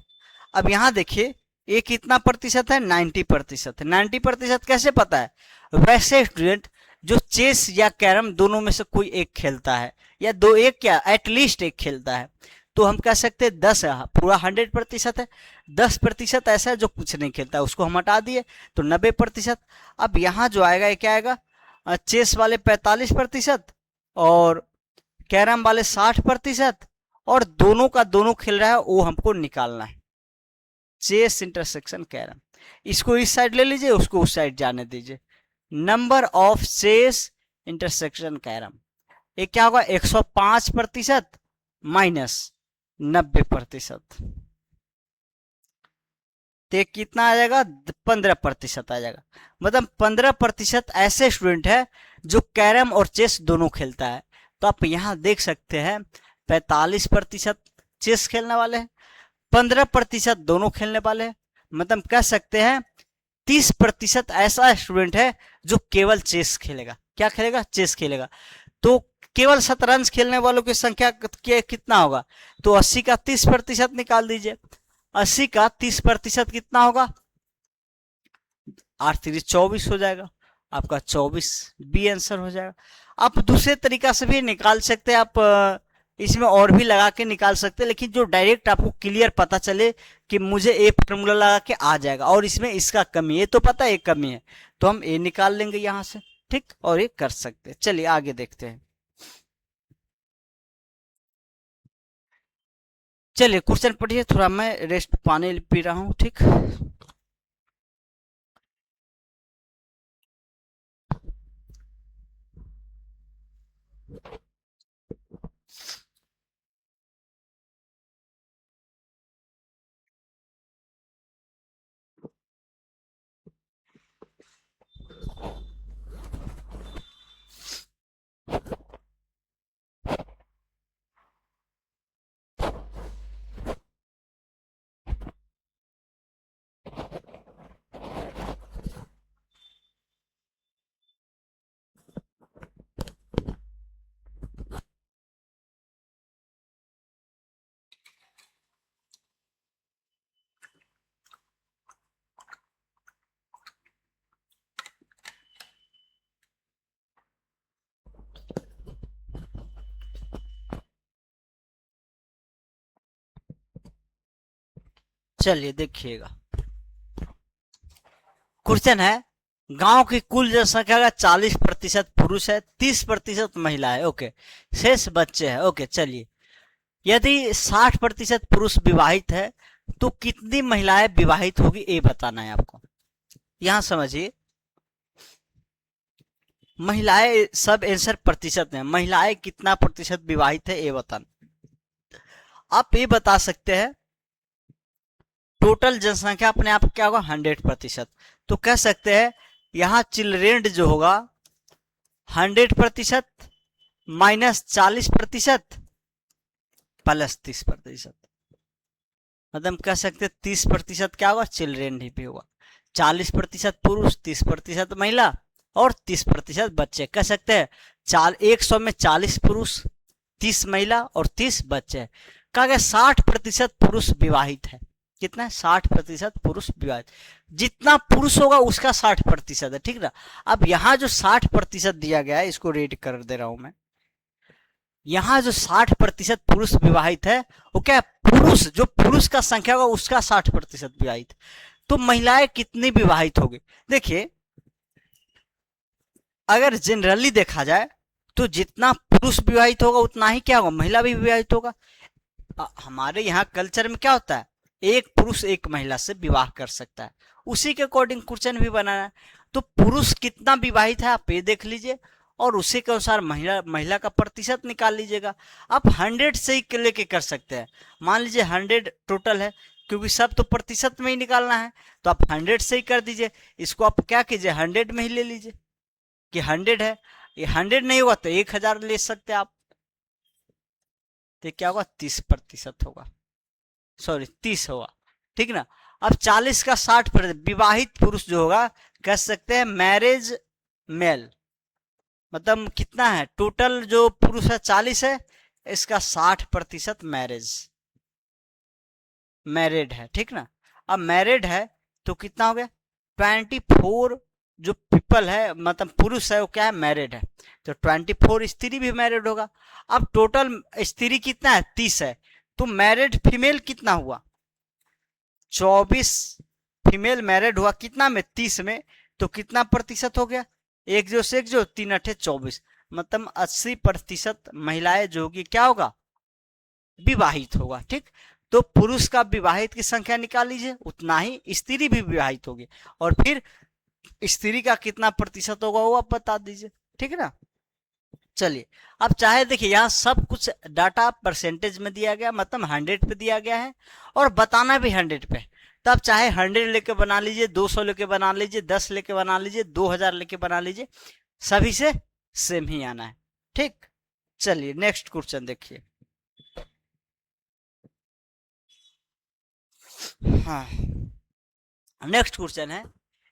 Speaker 1: अब यहां देखिए, ये कितना प्रतिशत है, 90%। 90% कैसे पता है, वैसे स्टूडेंट जो चेस या कैरम दोनों में से कोई एक खेलता है, या दो, एक क्या, एटलीस्ट एक खेलता है, तो हम कह सकते हैं 10 है, पूरा 100% है, 10% ऐसा है जो कुछ नहीं खेलता है, उसको हम हटा दिए तो 90%। अब यहाँ जो आएगा ये क्या आएगा, चेस वाले 45% और कैरम वाले 60%, और दोनों का दोनों खेल रहा है वो हमको निकालना है, चेस इंटरसेक्शन कैरम। इसको इस साइड ले लीजिए, उसको उस साइड जाने दीजिए, number of chess intersection carrom, ये क्या होगा, 105% माइनस 90%, तो कितना आ जाएगा, 15% आ जाएगा। मतलब 15% ऐसे स्टूडेंट है जो कैरम और चेस दोनों खेलता है। तो आप यहां देख सकते हैं 45% चेस खेलने वाले हैं, 15% दोनों खेलने वाले हैं, मतलब कह सकते हैं 30% ऐसा स्टूडेंट है जो केवल चेस खेलेगा, क्या खेलेगा, चेस खेलेगा। तो केवल शतरंज खेलने वालों की संख्या कितना होगा, तो 80 का 30% निकाल दीजिए, 80 का 30% कितना होगा, 8 3 24 हो जाएगा, आपका 24 बी आंसर हो जाएगा। आप दूसरे तरीका से भी निकाल सकते हैं, आप इसमें और भी लगा के निकाल सकते हैं, लेकिन जो डायरेक्ट आपको क्लियर पता चले कि मुझे ए फॉर्मूला लगा के आ जाएगा और इसमें इसका कमी है, तो पता है एक कमी है, तो हम ए निकाल लेंगे यहां से, ठीक, और ये कर सकते हैं। चलिए आगे देखते हैं। चलिए क्वेश्चन पढ़िए, थोड़ा मैं रेस्ट पानी पी रहा हूँ, ठीक। चलिए देखिएगा, क्वेश्चन है गांव की कुल जनसंख्या का 40% पुरुष है, 30% महिला है, ओके, शेष बच्चे हैं, ओके। चलिए, यदि 60% पुरुष विवाहित है तो कितनी महिलाएं विवाहित होगी, ये बताना है आपको। यहां समझिए, महिलाएं सब आंसर प्रतिशत में, महिलाएं कितना प्रतिशत विवाहित है ये बताना। आप ये बता सकते हैं टोटल जनसंख्या अपने आप क्या होगा 100%, तो कह सकते हैं यहां चिल्ड्रेन जो होगा 100% माइनस 40% प्लस 30%, मतलब कह सकते 30% क्या होगा चिल्ड्रेन भी होगा, 40% पुरुष, 30% महिला और 30% बच्चे। कह सकते हैं 100 में 40 पुरुष, 30 महिला और 30 बच्चे। कहा गया 60% पुरुष विवाहित है। कितना है? 60% पुरुष विवाहित। जितना पुरुष होगा उसका 60% है, ठीक ना। अब यहाँ जो 60% दिया गया है इसको रेड कर दे रहा हूं मैं। यहाँ जो 60% पुरुष विवाहित है वो क्या है? पुरुष, जो पुरुष का संख्या होगा उसका 60% विवाहित। तो महिलाएं कितनी विवाहित होगी? देखिए, अगर जनरली देखा जाए तो जितना पुरुष विवाहित होगा उतना ही क्या होगा, महिला भी विवाहित होगा। हमारे यहाँ कल्चर में क्या होता है, एक पुरुष एक महिला से विवाह कर सकता है, उसी के अकॉर्डिंग क्वेश्चन भी बनाना है। तो पुरुष कितना विवाहित है आप ये देख लीजिए और उसी के अनुसार महिला महिला का प्रतिशत निकाल लीजिएगा। आप 100 से ही लेके कर सकते हैं। मान लीजिए 100 टोटल है, क्योंकि सब तो प्रतिशत में ही निकालना है, तो आप 100 से ही कर दीजिए। इसको आप क्या कीजिए 100 में ही ले लीजिए कि 100 है। ये 100 नहीं होगा तो 1000 ले सकते हैं आप, तो क्या होगा 30% होगा, सॉरी 30 होगा, ठीक ना। अब 40 का 60% विवाहित पुरुष जो होगा कह सकते हैं मैरिज मेल, मतलब कितना है टोटल जो पुरुष है 40 है, इसका 60% मैरिज मैरिड है, ठीक ना। अब मैरिड है तो कितना हो गया 24 जो पीपल है मतलब पुरुष है वो क्या है मैरिड है, तो 24 स्त्री भी मैरिड होगा। अब टोटल स्त्री कितना है 30 है, तो मैरिड फीमेल कितना हुआ 24 फीमेल मैरिड हुआ कितना में 30 में, तो कितना प्रतिशत हो गया, एक जो से एक जो 3 × 8 = 24, मतलब 80% महिलाएं जो होगी क्या होगा विवाहित होगा, ठीक। तो पुरुष का विवाहित की संख्या निकाल लीजिए, उतना ही स्त्री भी विवाहित होगी, और फिर स्त्री का कितना प्रतिशत होगा वो आप बता दीजिए, ठीक है ना। चलिए, अब चाहे देखिए यहाँ सब कुछ डाटा परसेंटेज में दिया गया, मतलब 100 पे दिया गया है और बताना भी 100 पे। तो आप चाहे 100 लेके बना लीजिए, 200 लेके बना लीजिए, 10 लेके बना लीजिए, 2000 लेके बना लीजिए, सभी से सेम ही आना है, ठीक। चलिए नेक्स्ट क्वेश्चन देखिए। हाँ, नेक्स्ट क्वेश्चन है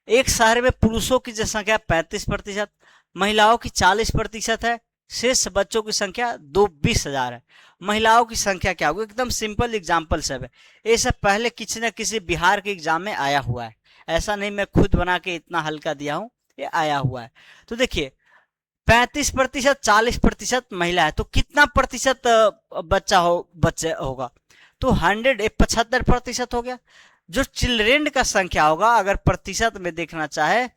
Speaker 1: एक शहर में पुरुषों की जनसंख्या 35%, महिलाओं की 40% है, शेष बच्चों की संख्या 20,000 है। महिलाओं की संख्या क्या होगी? एकदम सिंपल एग्जाम्पल सब है, ये सब पहले किसी न किसी बिहार के एग्जाम में आया हुआ है, ऐसा नहीं मैं खुद बना के इतना हल्का दिया हूं, ये आया हुआ है। तो देखिए 35% 40% महिला है, तो कितना प्रतिशत बच्चे होगा, तो 75% हो गया। जो चिल्ड्रेन का संख्या होगा अगर प्रतिशत में देखना चाहे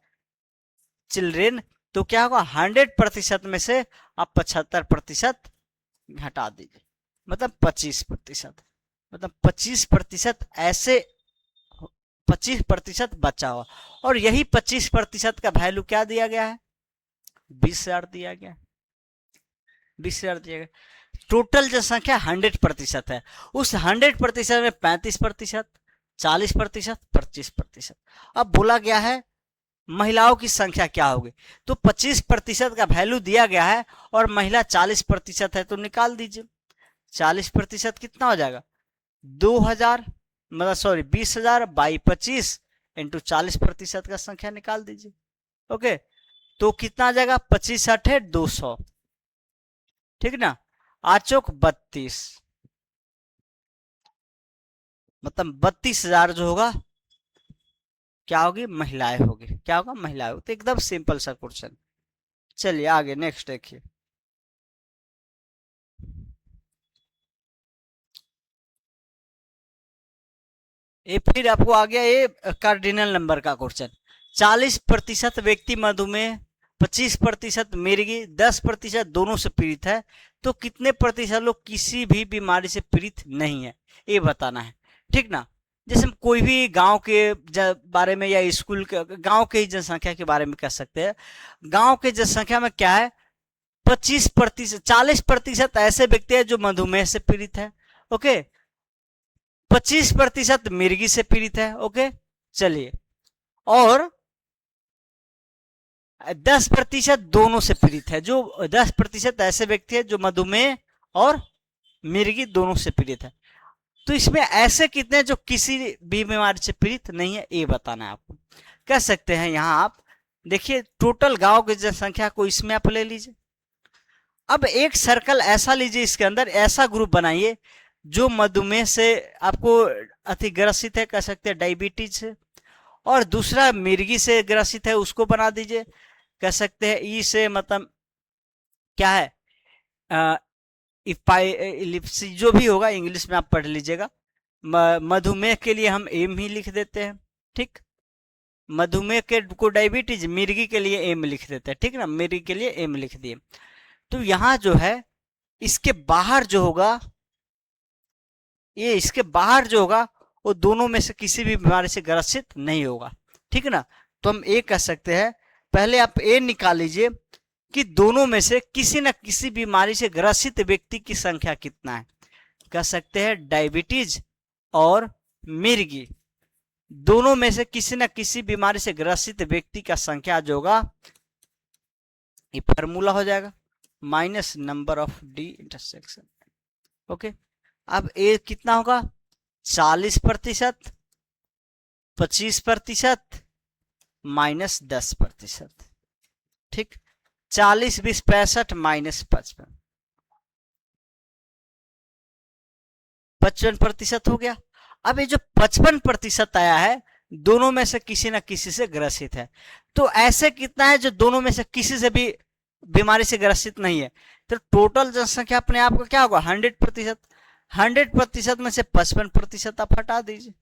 Speaker 1: चिल्ड्रेन, तो क्या होगा 100% में से आप 75% घटा दीजिए, मतलब 25%, मतलब 25% ऐसे 25% बचा हुआ, और यही 25% का वैल्यू क्या दिया गया है 20,000 दिया गया, 20,000 दिया गया। टोटल जनसंख्या 100% है, उस 100% में 35%, 40%, 25%। अब बोला गया है महिलाओं की संख्या क्या होगी, तो 25% का वैल्यू दिया गया है और महिला 40% है, तो निकाल दीजिए 40% कितना हो जाएगा 2000, मतलब सॉरी 20,000 बाई 25 इंटू 40% का संख्या निकाल दीजिए, ओके। तो कितना आ जाएगा 25 8 200, ठीक ना। आचोक 32, मतलब 32,000 जो होगा क्या होगी महिलाएं होगी, क्या होगा महिलाएं होगी। तो एकदम सिंपल सा क्वेश्चन। चलिए आगे नेक्स्ट देखिए। ये फिर आपको आ गया ये कार्डिनल नंबर का क्वेश्चन। 40% व्यक्ति मधुमेह, 25% मिर्गी, 10% दोनों से पीड़ित है, तो कितने प्रतिशत लोग किसी भी बीमारी से पीड़ित नहीं है, ये बताना है। ठीक ना। जैसे हम कोई भी गांव के बारे में या स्कूल के गांव के ही जनसंख्या के बारे में कह सकते हैं। गांव के जनसंख्या में क्या है, 25%, 40% ऐसे व्यक्ति है जो मधुमेह से पीड़ित है। ओके, 25% मिर्गी से पीड़ित है। ओके, चलिए, और 10% दोनों से पीड़ित है। जो 10% ऐसे व्यक्ति है जो मधुमेह और मिर्गी दोनों से पीड़ित है। तो इसमें ऐसे कितने हैं जो किसी भी बीमारी से पीड़ित नहीं है, ये बताना है आपको। कह सकते हैं यहां आप देखिए, टोटल गांव की जनसंख्या को इसमें आप ले लीजिए। अब एक सर्कल ऐसा लीजिए, इसके अंदर ऐसा ग्रुप बनाइए जो मधुमेह से आपको अतिग्रसित है, कह सकते हैं डायबिटीज से, और दूसरा मिर्गी से ग्रसित है, उसको बना दीजिए, कह सकते हैं ई से, मतलब क्या है, इपाइलिप्सी जो भी होगा, इंग्लिश में आप पढ़ लीजिएगा। मधुमेह के लिए हम एम ही लिख देते हैं। ठीक, मधुमेह के को डायबिटीज, मिर्गी के लिए एम लिख देते हैं। ठीक ना, मिर्गी के लिए एम लिख दिए। तो यहां जो है इसके बाहर जो होगा, ये इसके बाहर जो होगा वो दोनों में से किसी भी बीमारी से ग्रसित नहीं होगा। ठीक है ना। तो हम ये कह सकते हैं, पहले आप ये निकाल लीजिए कि दोनों में से किसी न किसी बीमारी से ग्रसित व्यक्ति की संख्या कितना है। कह सकते हैं डायबिटीज और मिर्गी दोनों में से किसी न किसी बीमारी से ग्रसित व्यक्ति का संख्या जो होगा, ये फार्मूला हो जाएगा minus number of D intersection. Okay, अब ए कितना होगा, 40%, 25% माइनस 10%। ठीक, 40, 20, 65 माइनस 55, 55% हो गया। अब ये जो 55% आया है, दोनों में से किसी न किसी से ग्रसित है। तो ऐसे कितना है जो दोनों में से किसी से भी बीमारी से ग्रसित नहीं है। तो टोटल जनसंख्या अपने आप का क्या होगा, 100%। 100% में से 55% आप हटा दीजिए,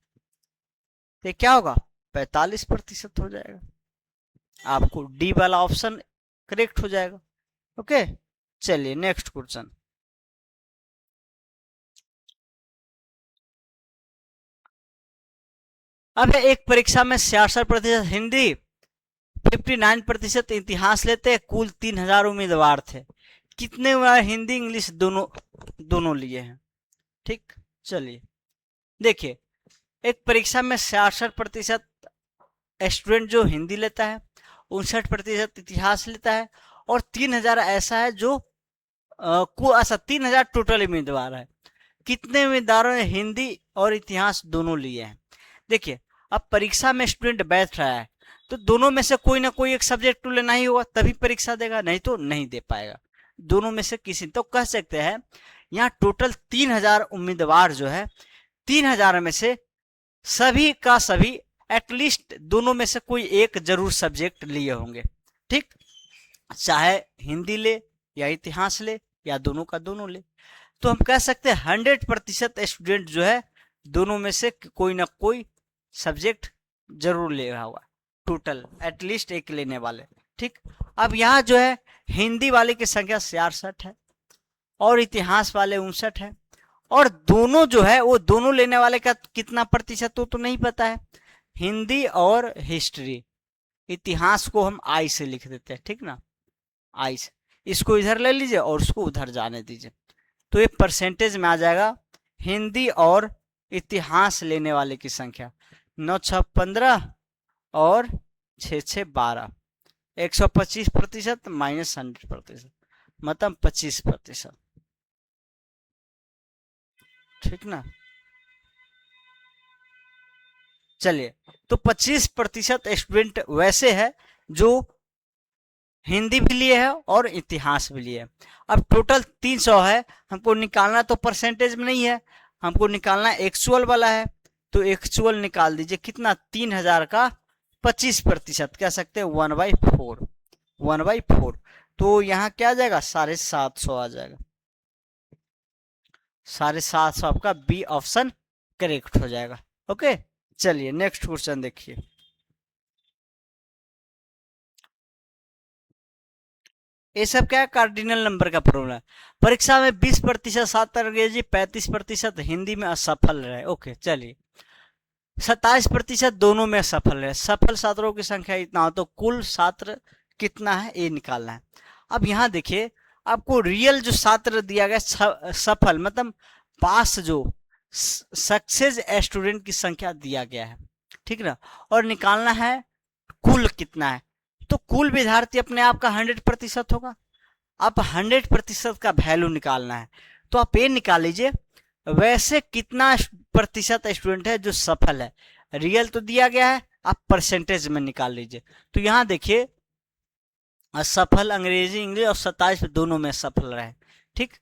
Speaker 1: तो क्या होगा, 45% हो जाएगा। आपको डी वाला ऑप्शन करेक्ट हो जाएगा। ओके, चलिए नेक्स्ट क्वेश्चन। अब एक परीक्षा में 66% हिंदी, 59% इतिहास लेते हैं, कुल 3000 उम्मीदवार थे, कितने हिंदी इंग्लिश दोनों लिए हैं। ठीक, चलिए देखिए, एक परीक्षा में 66% स्टूडेंट जो हिंदी लेता है, 59% इतिहास लेता है, और 3000 ऐसा है जो अच्छा 3000 टोटल उम्मीदवार है। कितने उम्मीदवारों ने हिंदी और इतिहास दोनों लिए हैं। देखिए, अब परीक्षा में स्टूडेंट बैठ रहा है तो दोनों में से कोई ना कोई एक सब्जेक्ट तो लेना ही होगा, तभी परीक्षा देगा, नहीं तो नहीं दे पाएगा। दोनों में से किसी, तो कह सकते हैं यहाँ टोटल 3000 उम्मीदवार जो है, 3000 में से सभी का सभी एटलीस्ट दोनों में से कोई एक जरूर सब्जेक्ट लिए होंगे। ठीक, चाहे हिंदी ले या इतिहास ले या दोनों का दोनों ले। तो हम कह सकते हैं 100% स्टूडेंट जो है दोनों में से कोई ना कोई सब्जेक्ट जरूर ले रहा होगा, टोटल एटलीस्ट एक लेने वाले। ठीक, अब यहाँ जो है हिंदी वाले की संख्या 66 है और इतिहास वाले 59 है, और दोनों जो है वो दोनों लेने वाले का कितना प्रतिशत हो तो नहीं पता है। हिंदी और हिस्ट्री, इतिहास को हम आई से लिख देते हैं। ठीक ना, आई से, इसको इधर ले लीजिए और उसको उधर जाने दीजिए, तो ये परसेंटेज में आ जाएगा हिंदी और इतिहास लेने वाले की संख्या 9 6 15 और 6 6 12, 125% माइनस 100%, मतलब 25%। ठीक ना, चलिए, तो 25% स्टूडेंट वैसे है जो हिंदी भी लिए है और इतिहास भी लिए है। अब टोटल 300 है, हमको निकालना तो परसेंटेज में नहीं है, हमको निकालना एक्चुअल वाला है। तो एक्चुअल निकाल दीजिए, कितना, 3000 का 25% कह सकते हैं 1/4, 1/4। तो यहाँ क्या आ जाएगा, 750 आ जाएगा। 750 आपका बी ऑप्शन करेक्ट हो जाएगा। ओके, चलिए नेक्स्ट क्वेश्चन देखिए। ये सब क्या है, कार्डिनल नंबर का प्रॉब्लम है। परीक्षा में 20% छात्र अंग्रेजी, 35% हिंदी में असफल रहे। ओके चलिए, 27% दोनों में असफल रहे। सफल छात्रों की संख्या इतना हो तो कुल छात्र कितना है ये निकालना है। अब यहाँ देखिए, आपको रियल जो छात्र दिया गया, सफल मतलब पास, जो सक्सेस स्टूडेंट की संख्या दिया गया है, ठीक ना, और निकालना है कुल कितना है। तो कुल विद्यार्थी अपने आप का 100% होगा। अब 100% का वैल्यू निकालना है, तो आप ये निकाल लीजिए वैसे कितना प्रतिशत स्टूडेंट है जो सफल है। रियल तो दिया गया है, आप परसेंटेज में निकाल लीजिए। तो यहाँ देखिए, असफल अंग्रेजी इंग्लिश और 27 दोनों में सफल रहे, ठीक।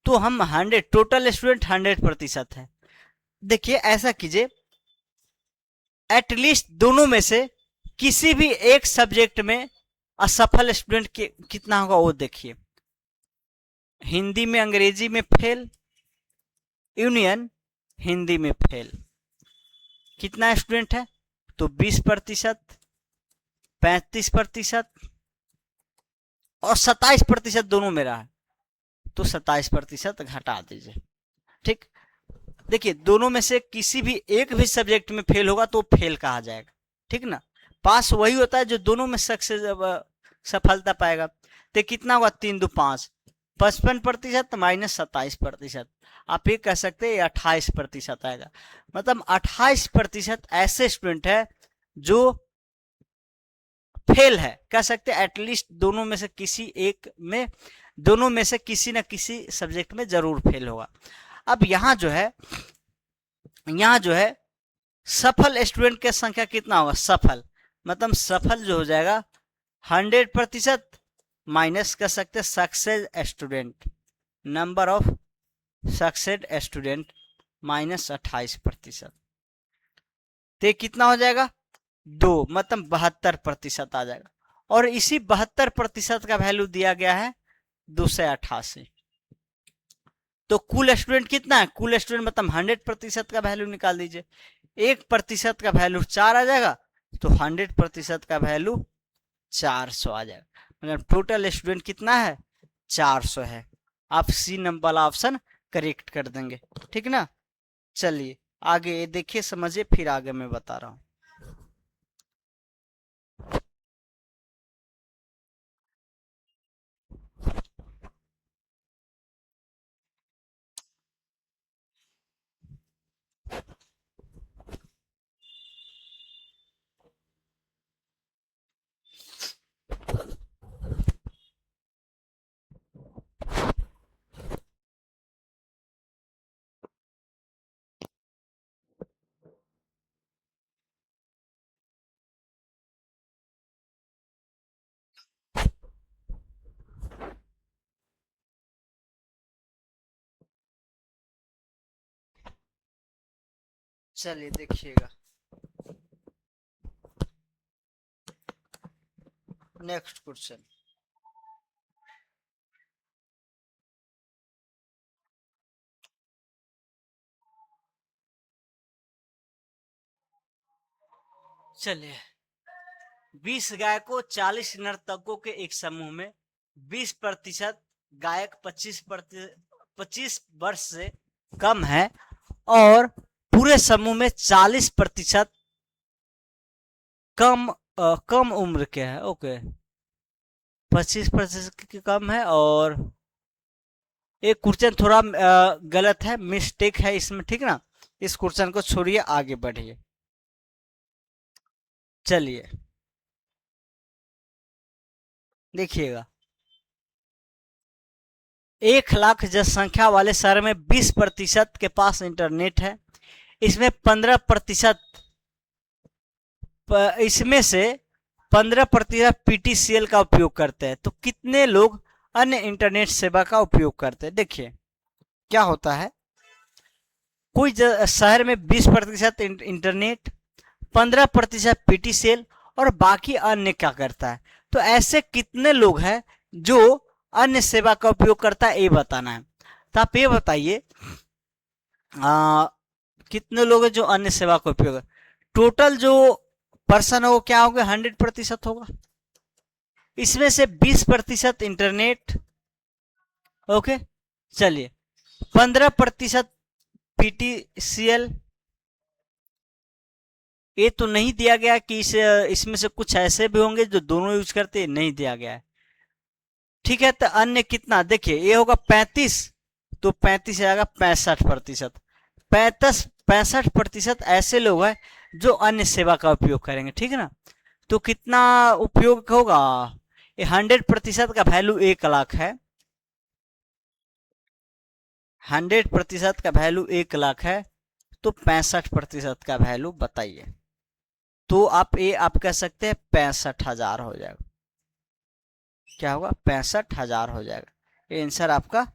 Speaker 1: तो हम 100, टोटल स्टूडेंट 100% है। देखिए ऐसा कीजिए, एटलीस्ट दोनों में से किसी भी एक सब्जेक्ट में असफल स्टूडेंट कितना होगा वो देखिए। हिंदी में अंग्रेजी में फेल, यूनियन हिंदी में फेल, कितना स्टूडेंट है, तो 20%, 35% और 27% दोनों में रहा है, तो 27% घटा दीजिए, ठीक। देखिए दोनों में से किसी भी एक भी सब्जेक्ट में फेल होगा तो फेल कहा जाएगा, ठीक ना। पास वही होता है जो दोनों में सक्सेस सफलता पाएगा। तो कितना होगा, 3 2 5, 55% माइनस 27%, आप ये कह सकते हैं 28% आएगा। मतलब 28% ऐसे स्टूडेंट है जो फेल है, कह सकते हैं एटलीस्ट दोनों में से किसी एक में, दोनों में से किसी ना किसी सब्जेक्ट में जरूर फेल होगा। अब यहाँ जो है सफल स्टूडेंट की संख्या कितना होगा, सफल मतलब सफल जो हो जाएगा 100% माइनस कर सकते success student, number of success student minus 28%, तो कितना हो जाएगा 2, मतलब 72% आ जाएगा। और इसी 72% का वैल्यू दिया गया है 288। तो कुल स्टूडेंट कितना है, कुल स्टूडेंट मतलब 100% का वैल्यू निकाल दीजिए। 1% का वैल्यू 4 आ जाएगा, तो 100% का वैल्यू 400 आ जाएगा। मतलब टोटल स्टूडेंट कितना है, 400 है। आप सी नंबर वाला ऑप्शन करेक्ट कर देंगे, ठीक ना। चलिए आगे देखिए, समझिए, फिर आगे मैं बता रहा हूं। चलिए देखिएगा नेक्स्ट क्वेश्चन। चलिए, 20 गायकों 40 नर्तकों के एक समूह में 20% गायक 25 वर्ष से कम है, और पूरे समूह में 40% कम उम्र के है। ओके, 25% कम है, और एक क्वेश्चन थोड़ा गलत है, मिस्टेक है इसमें, ठीक ना। इस क्वेश्चन को छोड़िए, आगे बढ़िए। चलिए देखिएगा, 1 लाख जनसंख्या वाले शहर में 20% के पास इंटरनेट है। इसमें 15%, इसमें से 15% पीटीसीएल का उपयोग करते हैं। तो कितने लोग अन्य इंटरनेट सेवा का उपयोग करते हैं। देखिए क्या होता है, कोई शहर में 20% इंटरनेट, 15% पीटीसीएल और बाकी अन्य क्या करता है। तो ऐसे कितने लोग हैं जो अन्य सेवा का उपयोग करता है, ये बताना है। तो आप ये बताइए कितने लोग हैं जो अन्य सेवा का उपयोग, टोटल जो पर्सन हो क्या होगा, 100% होगा। इसमें से 20% इंटरनेट, ओके। चलिए 15% पीटीसीएल, ये तो नहीं दिया गया कि इसमें से कुछ ऐसे भी होंगे जो दोनों यूज करते हैं, नहीं दिया गया है। ठीक है, तो अन्य कितना, देखिए ये होगा 35, तो 35 आएगा 65%। 65% ऐसे लोग हैं जो अन्य सेवा का उपयोग करेंगे, ठीक है ना। तो कितना उपयोग होगा, ये 100% का वैल्यू 1 लाख है, 100% का वैल्यू 1 लाख है, तो 65% का वैल्यू बताइए। तो आप कह सकते हैं 65,000 हो जाएगा। क्या होगा, 65,000 हो जाएगा। ये आंसर आपका,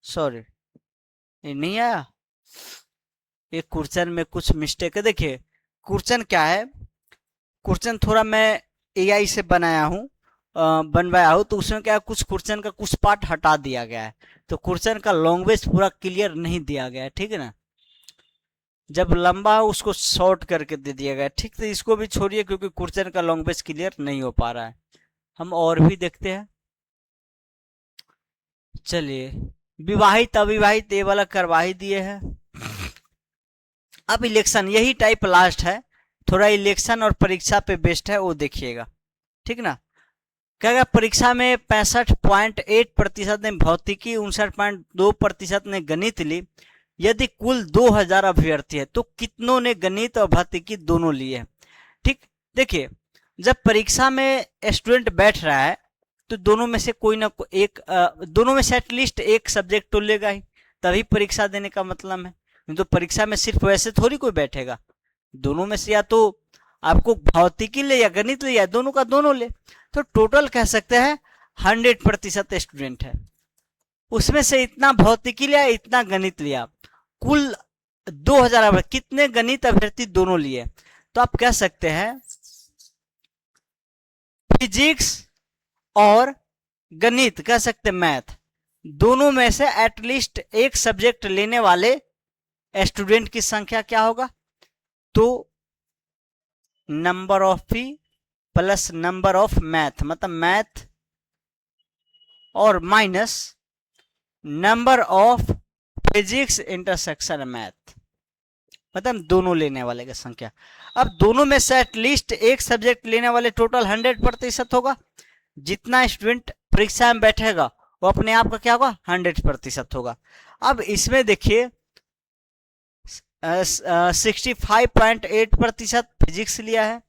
Speaker 1: सॉरी ये नहीं आया, ये क्वेश्चन में कुछ मिस्टेक है। देखिए क्वेश्चन क्या है, क्वेश्चन थोड़ा मैं एआई से बनवाया हूँ, तो उसमें क्या है, कुछ क्वेश्चन का कुछ पार्ट हटा दिया गया है, तो क्वेश्चन का लैंग्वेज पूरा क्लियर नहीं दिया गया है, ठीक है ना। जब लंबा हो उसको शॉर्ट करके दे दिया गया, ठीक। तो इसको भी छोड़िए क्योंकि क्वेश्चन का लैंग्वेज क्लियर नहीं हो पा रहा है। हम और भी देखते हैं। चलिए विवाहित अविवाहित ये वाला करवा ही दिए हैं। अब इलेक्शन, यही टाइप लास्ट है, थोड़ा इलेक्शन और परीक्षा पे बेस्ड है, वो देखिएगा, ठीक ना। क्या परीक्षा में 65.8% ने भौतिकी, 59.2% ने गणित ली। यदि कुल 2000 अभ्यर्थी है तो कितनों ने गणित और भौतिकी दोनों लिए, ठीक। देखिए जब परीक्षा में स्टूडेंट बैठ रहा है तो दोनों में से कोई ना कोई एक, दोनों में से एटलीस्ट एक सब्जेक्ट तो लेगा ही, तभी परीक्षा देने का मतलब है। तो परीक्षा में सिर्फ वैसे थोड़ी कोई बैठेगा, दोनों में से या तो आपको भौतिकी ले या गणित ले या दोनों का दोनों ले। तो टोटल कह सकते हैं 100% स्टूडेंट है, उसमें से इतना भौतिकी लिया इतना गणित लिया, कुल 2000 कितने गणित अभ्यर्थी दोनों लिए। तो आप कह सकते हैं फिजिक्स और गणित, कह सकते मैथ, दोनों में से एटलीस्ट एक सब्जेक्ट लेने वाले स्टूडेंट की संख्या क्या होगा, तो number of fee plus number of math, मतलब मैथ और minus number of physics intersection math, मतलब दोनों लेने वाले की संख्या। अब दोनों में से एटलीस्ट एक सब्जेक्ट लेने वाले टोटल 100% होगा, जितना स्टूडेंट परीक्षा में बैठेगा वो अपने आप का क्या होगा, 100% होगा। अब इसमें देखिए 65.8% फिजिक्स लिया है,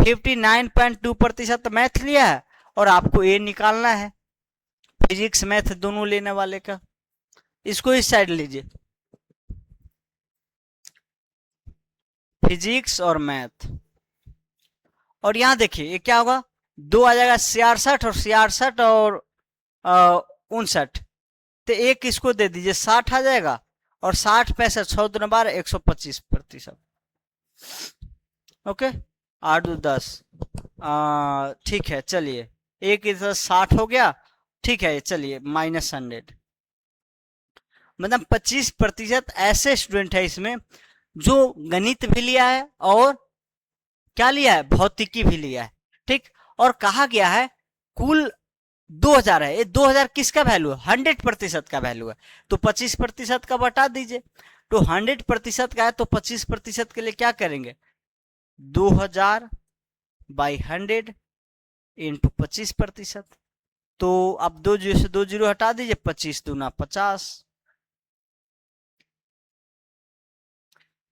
Speaker 1: 59.2% मैथ लिया है, और आपको ये निकालना है फिजिक्स मैथ दोनों लेने वाले का। इसको इस साइड लीजिए, फिजिक्स और मैथ, और यहां देखिए ये क्या होगा, 2 आ जाएगा 66 और 66 और 59, तो एक इसको दे दीजिए 60 आ जाएगा, और 60 65 6 2 12 125%। ओके 8 2 10, ठीक है। चलिए एक इधर 60 हो गया, ठीक है। चलिए -100, मतलब 25% ऐसे स्टूडेंट है इसमें जो गणित भी लिया है और क्या लिया है, भौतिकी भी लिया है, ठीक। और कहा गया है कुल 2000 है, ये 2000 किसका वैल्यू है, 100% का वैल्यू है, तो 25% का बटा दीजिए। तो 100% का है तो 25% के लिए क्या करेंगे, 2000 बाई 100 इंटू 25%, तो अब 2 जीरो से 2 जीरो हटा दीजिए, 25 दूना 50,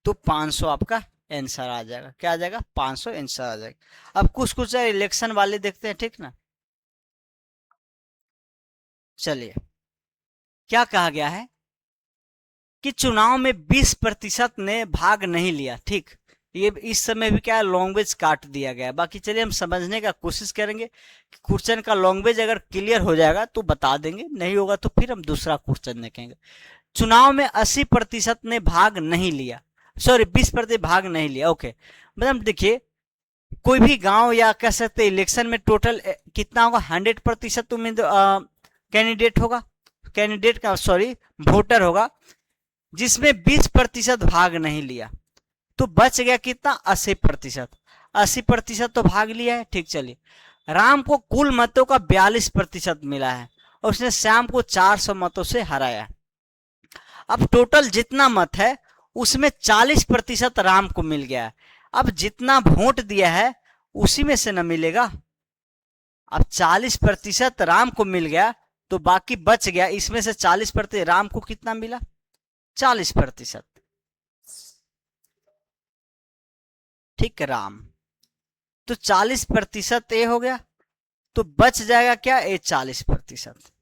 Speaker 1: तो 500 आपका आंसर आ जाएगा। क्या आ जाएगा, 500 आंसर आ जाएगा। अब कुछ कुछ इलेक्शन वाले देखते हैं, ठीक ना। चलिए क्या कहा गया है कि चुनाव में 20% ने भाग नहीं लिया, ठीक। ये इस समय भी क्या है, लैंग्वेज काट दिया गया है। बाकी चलिए हम समझने का कोशिश करेंगे कि क्वेश्चन का लैंग्वेज अगर क्लियर हो जाएगा तो बता देंगे, नहीं होगा तो फिर हम दूसरा क्वेश्चन देखेंगे। चुनाव में 80% ने भाग नहीं लिया, सॉरी 20% भाग नहीं लिया, ओके। मतलब देखिए कोई भी गांव या कह सकते इलेक्शन में टोटल कितना होगा, 100% कैंडिडेट होगा, कैंडिडेट का सॉरी वोटर होगा, जिसमें 20% भाग नहीं लिया। तो बच गया कितना 80%। 80% तो भाग लिया है, ठीक। चलिए, राम को कुल मतों का 42% मिला है और उसने श्याम को 400 मतों से हराया। अब टोटल जितना मत है उसमें 40% राम को मिल गया है। अब जितना वोट दिया है उसी में से न मिलेगा। अब 40% राम को मिल गया तो बाकी बच गया, इसमें से 40% राम को कितना मिला? 40%। ठीक, राम तो 40% ए हो गया, तो बच जाएगा क्या? ए 40%।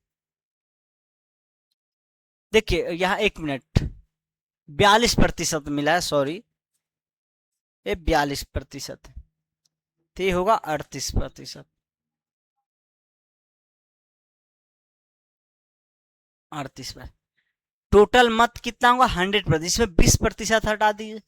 Speaker 1: देखिए यहां 1 मिनट, 42% मिला है, सॉरी, ये 42%, तो ये होगा 38%। 38%। टोटल मत कितना होगा? 100%। इसमें 20% हटा दीजिए,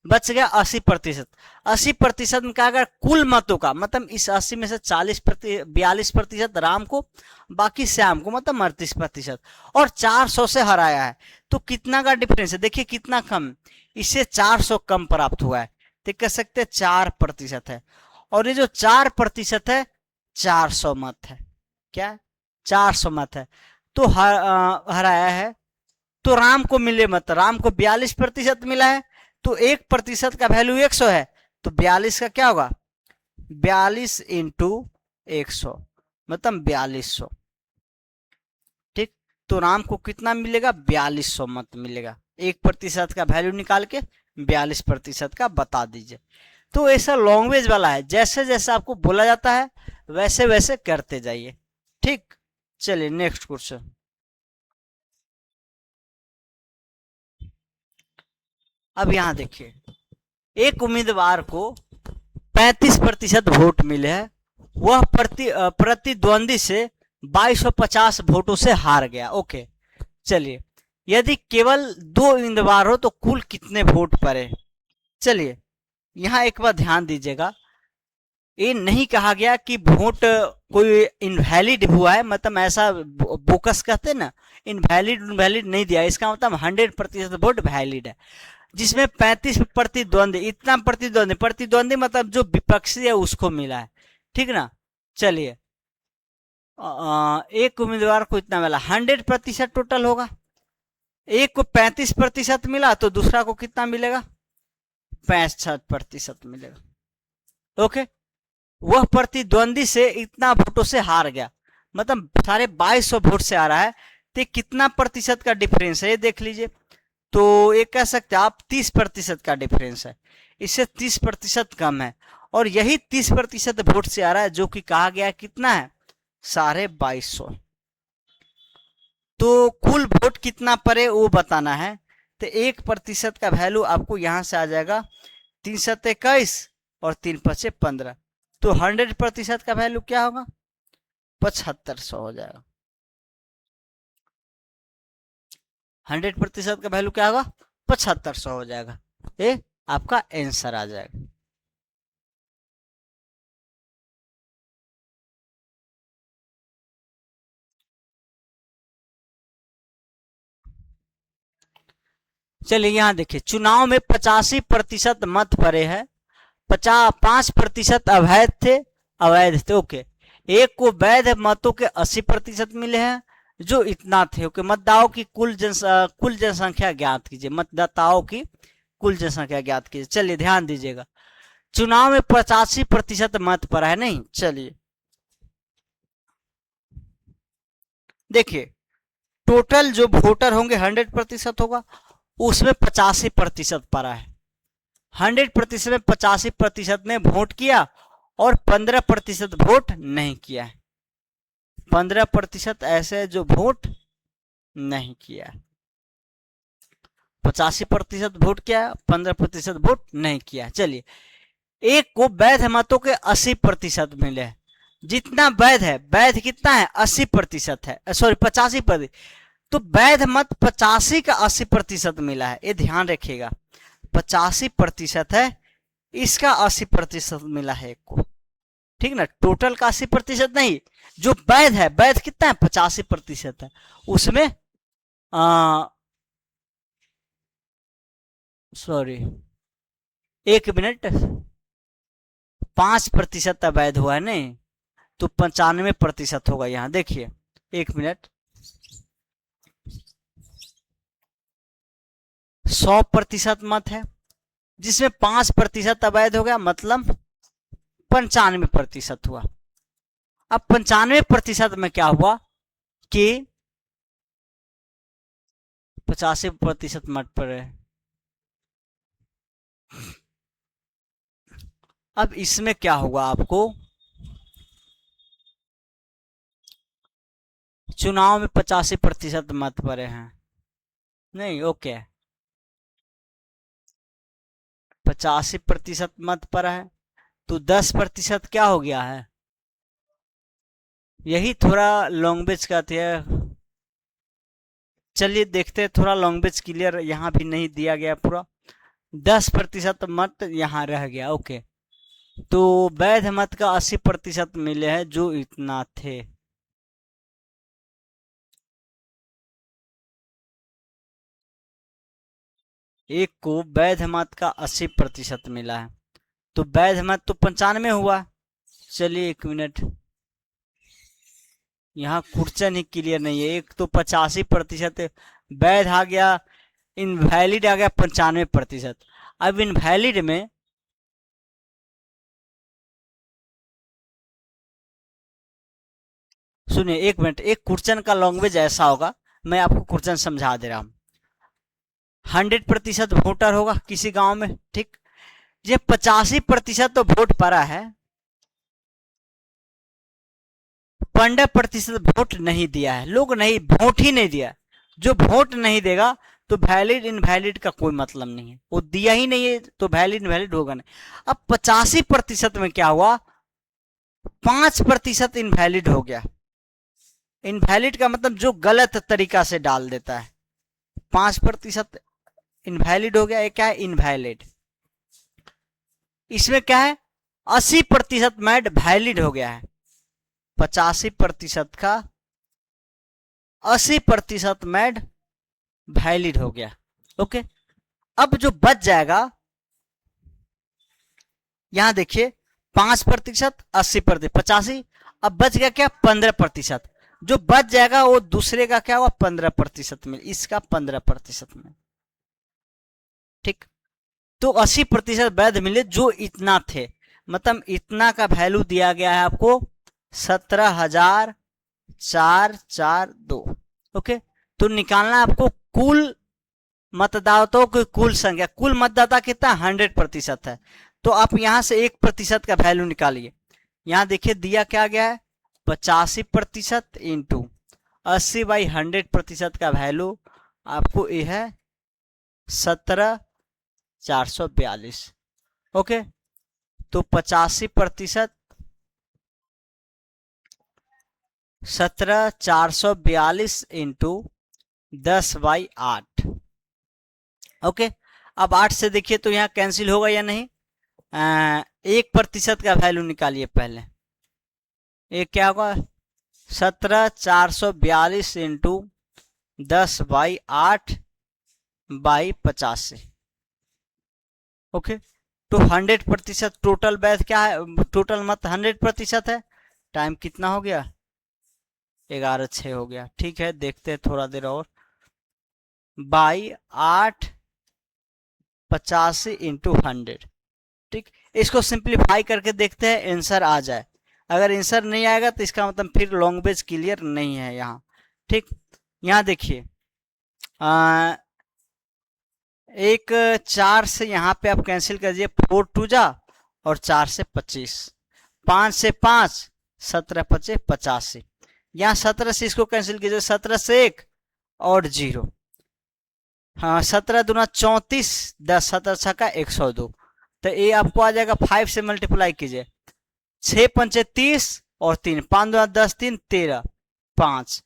Speaker 1: बच गया 80%। 80% में क्या? अगर कुल मतों का मतलब इस 80 में से 42% राम को, बाकी श्याम को, मतलब 38%, और 400 से हराया है, तो कितना का डिफरेंस है? देखिए कितना कम, इससे 400 कम प्राप्त हुआ है, तो कह सकते हैं 4% है। और ये जो 4% है 400 मत है। क्या? 400 मत है, तो हराया है। तो राम को मिले मत, राम को 42% मिला है, तो 1% का वैल्यू 100 है, तो 42 का क्या होगा? 42 इंटू 100 मतलब 4200। ठीक, तो राम को कितना मिलेगा? 4200 मत मिलेगा। 1% का वैल्यू निकाल के 42% का बता दीजिए। तो ऐसा लैंग्वेज वाला है, जैसे जैसे आपको बोला जाता है वैसे वैसे करते जाइए। ठीक, चलिए नेक्स्ट क्वेश्चन। अब यहां देखिए, एक उम्मीदवार को 35% वोट मिले हैं, वह प्रतिद्वंदी से 2250 वोटों से हार गया। ओके, चलिए, यदि केवल 2 उम्मीदवार हो तो कुल कितने वोट पड़े? चलिए यहां एक बार ध्यान दीजिएगा, ये नहीं कहा गया कि वोट कोई इनवैलिड हुआ है, मतलब ऐसा बोकस कहते हैं ना, इनवैलिड इनवैलिड नहीं दिया, इसका मतलब 100% वोट वैलिड है। जिसमें 35 प्रतिद्वंदी, इतना प्रतिद्वंदी, प्रतिद्वंदी मतलब जो विपक्षी है उसको मिला है, ठीक ना। चलिए, एक उम्मीदवार को इतना मिला, 100% टोटल होगा। एक को 35% मिला तो दूसरा को कितना मिलेगा? 65% मिलेगा। ओके, वह प्रतिद्वंदी से इतना वोटों से हार गया, मतलब सारे 2200 वोट से आ रहा है, तो कितना प्रतिशत का डिफरेंस है ये देख लीजिए। तो ये कह सकते हैं आप 30% का डिफरेंस है, इससे 30% कम है, और यही 30% वोट से आ रहा है, जो कि कहा गया है कितना है? 2250। तो कुल वोट कितना पड़े वो बताना है, तो 1% का वैल्यू आपको यहां से आ जाएगा 321 और 3×5 = 15। तो 100% का वैल्यू क्या होगा? 7500 हो जाएगा। 100% का वैल्यू क्या होगा? 7500 हो जाएगा। ये आपका आंसर आ जाएगा। चलिए यहां देखिए, चुनाव में 85% मत पड़े हैं, 5% अवैध थे, ओके। एक को वैध मतों के 80% मिले हैं, जो इतना थे। ओके, मतदाताओं की कुल जनसंख्या ज्ञात कीजिए, मतदाताओं की कुल जनसंख्या ज्ञात कीजिए। चलिए ध्यान दीजिएगा, चुनाव में 85% मत पड़ा है, नहीं। चलिए देखिए, टोटल जो वोटर होंगे 100% होगा, उसमें 85% पड़ा है। 100% में 85% ने वोट किया और 15% वोट नहीं किया है। 15% ऐसे जो वोट नहीं किया है। 85% वोट किया, 15% वोट नहीं किया। चलिए, एक को वैध मतों के 80% मिले हैं। जितना वैध है, वैध कितना है? 80% है, सॉरी 85%। तो वैध मत 85 का 80% मिला है, ये ध्यान रखिएगा। 85% है, इसका 80% मिला है एक को, ठीक ना। टोटल का 80% नहीं, जो वैध है, वैध कितना है? 85% है, उसमें सॉरी एक मिनट, 5% अवैध हुआ है नहीं, तो 95% होगा यहाँ। देखिए एक मिनट, 100% मत है जिसमें 5% अवैध हो गया, मतलब 95% हुआ। अब 95% में क्या हुआ कि 85% मत पर है। अब इसमें क्या होगा, आपको चुनाव में 85% मत पड़े हैं नहीं, ओके, 85% मत पड़ा है, तो 10% क्या हो गया है, यही थोड़ा लैंग्वेज कहते हैं। चलिए देखते हैं, थोड़ा लैंग्वेज क्लियर यहाँ भी नहीं दिया गया पूरा। 10% मत यहाँ रह गया, ओके। तो वैध मत का 80% मिले हैं, जो इतना थे। एक को वैध मत का 80% मिला है, तो वैध मत तो 95 हुआ। चलिए एक मिनट, यहाँ क्वेश्चन ही क्लियर नहीं है। एक तो 85% वैध आ गया, इनवैलिड आ गया 95%। अब इनवैलिड में सुनिए एक मिनट, एक क्वेश्चन का लैंग्वेज ऐसा होगा, मैं आपको क्वेश्चन समझा दे रहा हूं। 100% वोटर होगा किसी गांव में, ठीक, ये 85% तो वोट पड़ा है, 15% वोट नहीं दिया है, लोग नहीं वोट ही नहीं दिया। जो वोट नहीं देगा तो वैलिड इनवैलिड का कोई मतलब नहीं है, वो दिया ही नहीं है तो वैलिड इनवैलिड होगा नहीं। अब 85% में क्या हुआ, 5% इनवैलिड हो गया। इनवैलिड का मतलब जो गलत तरीका से डाल देता है। 5% इनवैलिड हो गया, ये क्या है, इनवैलिड। इसमें क्या है, 80% मैड वैलिड हो गया है। 85% का 80% मैड वैलिड हो गया, ओके। अब जो बच जाएगा, यहां देखिए 5%, 80%, 85, अब बच गया क्या, 15%। जो बच जाएगा वो दूसरे का क्या हुआ, 15% में, इसका 15% में, ठीक। तो 80% वैध मिले जो इतना थे, मतलब इतना का वैल्यू दिया गया है आपको 17,442, ओके। तो निकालना आपको कुल मतदाताओं की कुल संख्या। कुल मतदाता कितना, 100% है, तो आप यहां से 1% का वैल्यू निकालिए। यहां देखिए दिया क्या गया है, 85% इंटू 80/100% का वैल्यू आपको ये है 17,442, ओके। तो 85% 17,442 इंटू 10/8, ओके। अब 8 से देखिए तो यहाँ कैंसिल होगा या नहीं, 1% का वैल्यू निकालिए पहले। ये क्या होगा, 17,442 इंटू 10/8/85, ओके। तो 100% टोटल वैध क्या है, टोटल मत 100% है। टाइम कितना हो गया, 11:06 हो गया, ठीक है। देखते हैं थोड़ा देर और, बाई 8/85 इंटू 100, ठीक। इसको सिंप्लीफाई करके देखते हैं आंसर आ जाए। अगर आंसर नहीं आएगा तो इसका मतलब फिर लैंग्वेज क्लियर नहीं है यहाँ, ठीक। यहाँ देखिए, एक 4 से यहाँ पे आप कैंसिल कर दीजिए, 4 2 जा, और 4 से 25, 5 से 5, 17 25 85। यहाँ 17 से इसको कैंसिल कीजिए, 17 से 1 और 0, हाँ 17 दूना 34, 10 17 छक्का 102। तो ये आपको आ जाएगा, 5 से मल्टीप्लाई कीजिए, 6 पंचे 30 और 3, 5 दूना 10 3 13 5,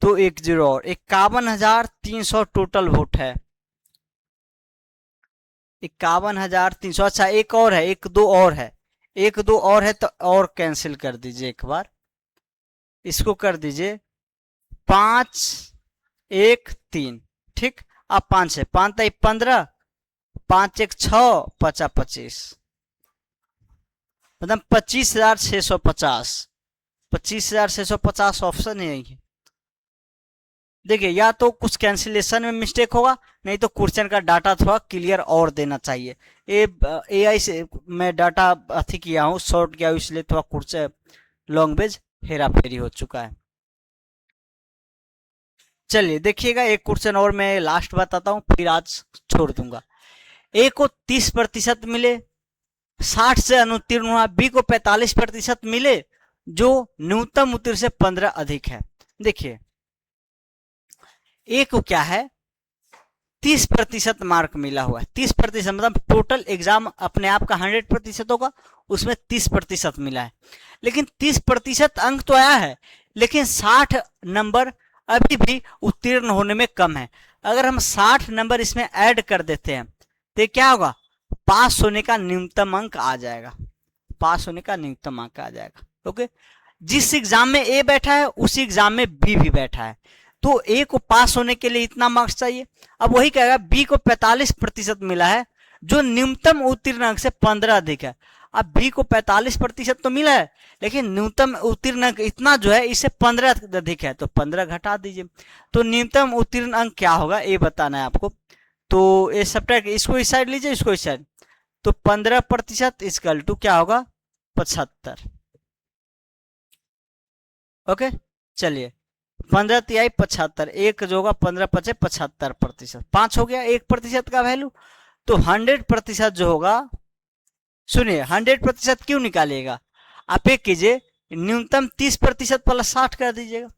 Speaker 1: तो 1 0 और 51,300 टोटल वोट है। 51,300। अच्छा एक और है, एक दो और है, एक दो और है, तो और कैंसिल कर दीजिए एक बार, इसको कर दीजिए 5 1 3, ठीक। अब 5 है, 5 3 15, 5 1 6 5 25, मतलब 25,650। 25,650 ऑप्शन ही नहीं है। देखिए या तो कुछ कैंसिलेशन में मिस्टेक होगा, नहीं तो क्वेश्चन का डाटा थोड़ा क्लियर और देना चाहिए। AI से मैं डाटा अथी किया हूँ, शॉर्ट किया हूँ, इसलिए थोड़ा क्वेश्चन लैंग्वेज हेरा फेरी हो चुका है। चलिए देखिएगा, एक क्वेश्चन और मैं लास्ट बताता हूँ, फिर आज छोड़ दूंगा। ए को 30% मिले, 60 से अनुत्तीर्ण हुआ। बी को 45% मिले, जो न्यूनतम उत्तीर्ण से 15 अधिक है। देखिए ए को क्या है, 30% मार्क मिला हुआ है। 30% मतलब टोटल एग्जाम अपने आप का 100% होगा, उसमें 30% मिला है। लेकिन 30% अंक तो आया है, लेकिन 60 नंबर अभी भी उत्तीर्ण होने में कम है। अगर हम 60 नंबर इसमें ऐड कर देते हैं तो क्या होगा, पास होने का न्यूनतम अंक आ जाएगा। पास होने का न्यूनतम अंक आ जाएगा। ओके, जिस एग्जाम में ए बैठा है उसी एग्जाम में बी भी बैठा है, तो ए को पास होने के लिए इतना मार्क्स चाहिए। अब वही कहेगा बी को 45% मिला है, जो न्यूनतम उत्तीर्ण अंक से 15 अधिक है। अब बी को 45% तो मिला है, लेकिन न्यूनतम उत्तीर्ण अंक इतना जो है, इससे 15 अधिक है, तो 15 घटा दीजिए। तो न्यूनतम उत्तीर्ण अंक क्या होगा ये बताना है आपको। तो ये सब्ट्रैक्ट, इसको इस साइड लीजिए, इसको इस साइड, तो 15% इक्वल टू क्या होगा, 75। ओके चलिए, 15 तिहाई 75, एक जो होगा 15 पचे 75%, 5 हो गया 1% का वैल्यू। तो 100% जो होगा, सुनिए 100% क्यों निकालिएगा, आप एक कीजिए, न्यूनतम 30% प्लस 60 कर दीजिएगा।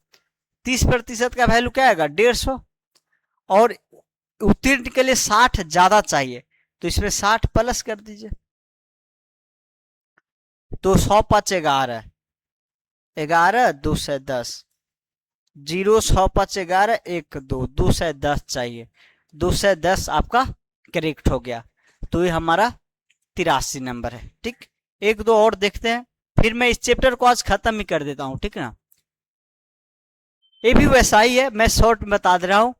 Speaker 1: 30% का वैल्यू क्या आएगा, 150, और उत्तीर्ण के लिए 60 ज्यादा चाहिए, तो इसमें 60 प्लस कर दीजिए। तो 100 5 11, 11 2 से 10, 0 100 5 11 1 2, 2 से 10 चाहिए, 2 से 10 आपका करेक्ट हो गया। तो ये हमारा 83 नंबर है। ठीक, एक दो और देखते हैं, फिर मैं इस चैप्टर को आज खत्म ही कर देता हूं, ठीक ना। ये भी वैसा ही है, मैं शॉर्ट में बता दे रहा हूं।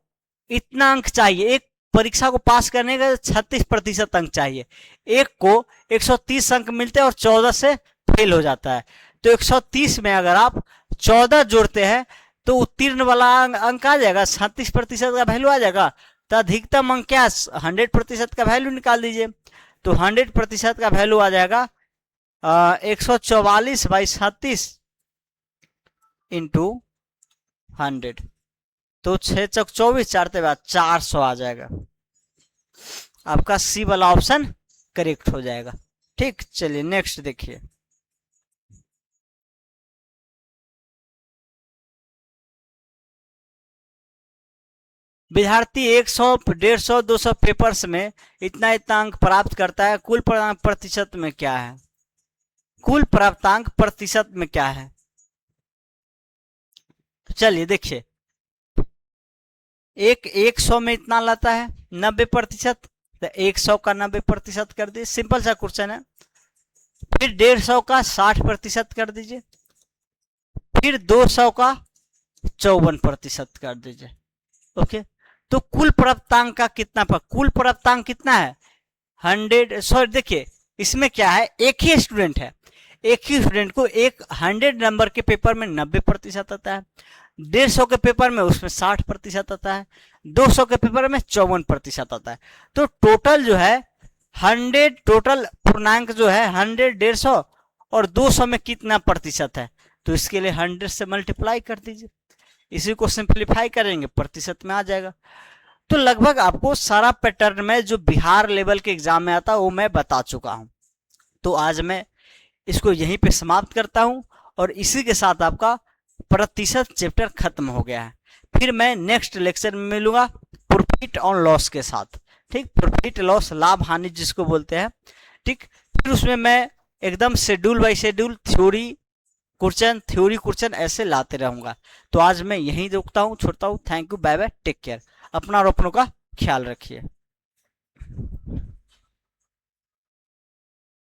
Speaker 1: इतना अंक चाहिए, एक परीक्षा को पास करने का 36% अंक चाहिए। एक को 130 अंक मिलते हैं और 14 से फेल हो जाता है। तो 130 में अगर आप 14 जोड़ते हैं तो उत्तीर्ण वाला अंक आ जाएगा, 37% का वैल्यू आ जाएगा। तो अधिकतम अंक क्या, 100% का वैल्यू निकाल दीजिए। तो 100% का वैल्यू आ जाएगा 144/37 इंटू 100, तो 6 चौक 24, 4 के बाद 400 आ जाएगा। आपका सी वाला ऑप्शन करेक्ट हो जाएगा। ठीक, चलिए नेक्स्ट देखिए। विद्यार्थी 100 150 200 पेपर्स में इतना इतना अंक प्राप्त करता है, कुल प्रतिशत में क्या है, कुल प्राप्तांक प्रतिशत में क्या है। चलिए देखिए, एक 100 में इतना लाता है 90%, तो 100 का 90% कर दीजिए, सिंपल सा क्वेश्चन है। फिर 150 का 60% कर दीजिए, फिर 200 का 54% कर दीजिए। ओके, तो कुल प्राप्तांक का कितना कुल प्राप्तांक कितना है 100। सॉरी देखिए, इसमें क्या है, एक ही स्टूडेंट है, एक ही स्टूडेंट को एक 100 नंबर के पेपर में 90% आता है, 150 के पेपर में उसमें 60% आता है, 200 के पेपर में 54% आता है। तो टोटल जो है 100, टोटल पूर्णांक जो है 100 150 और 200 में कितना प्रतिशत है, तो इसके लिए 100 से मल्टीप्लाई कर दीजिए, इसी को सिंप्लीफाई करेंगे प्रतिशत में आ जाएगा। तो लगभग आपको सारा पैटर्न में जो बिहार लेवल के एग्जाम में आता है वो मैं बता चुका हूं। तो आज मैं इसको यहीं पे समाप्त करता हूं, और इसी के साथ आपका प्रतिशत चैप्टर खत्म हो गया है। फिर मैं नेक्स्ट लेक्चर में मिलूंगा प्रॉफिट और लॉस के साथ। ठीक, प्रॉफिट लॉस, लाभ हानि जिसको बोलते हैं। ठीक, फिर उसमें मैं एकदम schedule by schedule theory question ऐसे लाते रहूंगा। तो आज मैं यहीं रुकता हूँ, छोड़ता हूँ। Thank you, bye bye, take care, अपना और अपनों का ख्याल रखिए।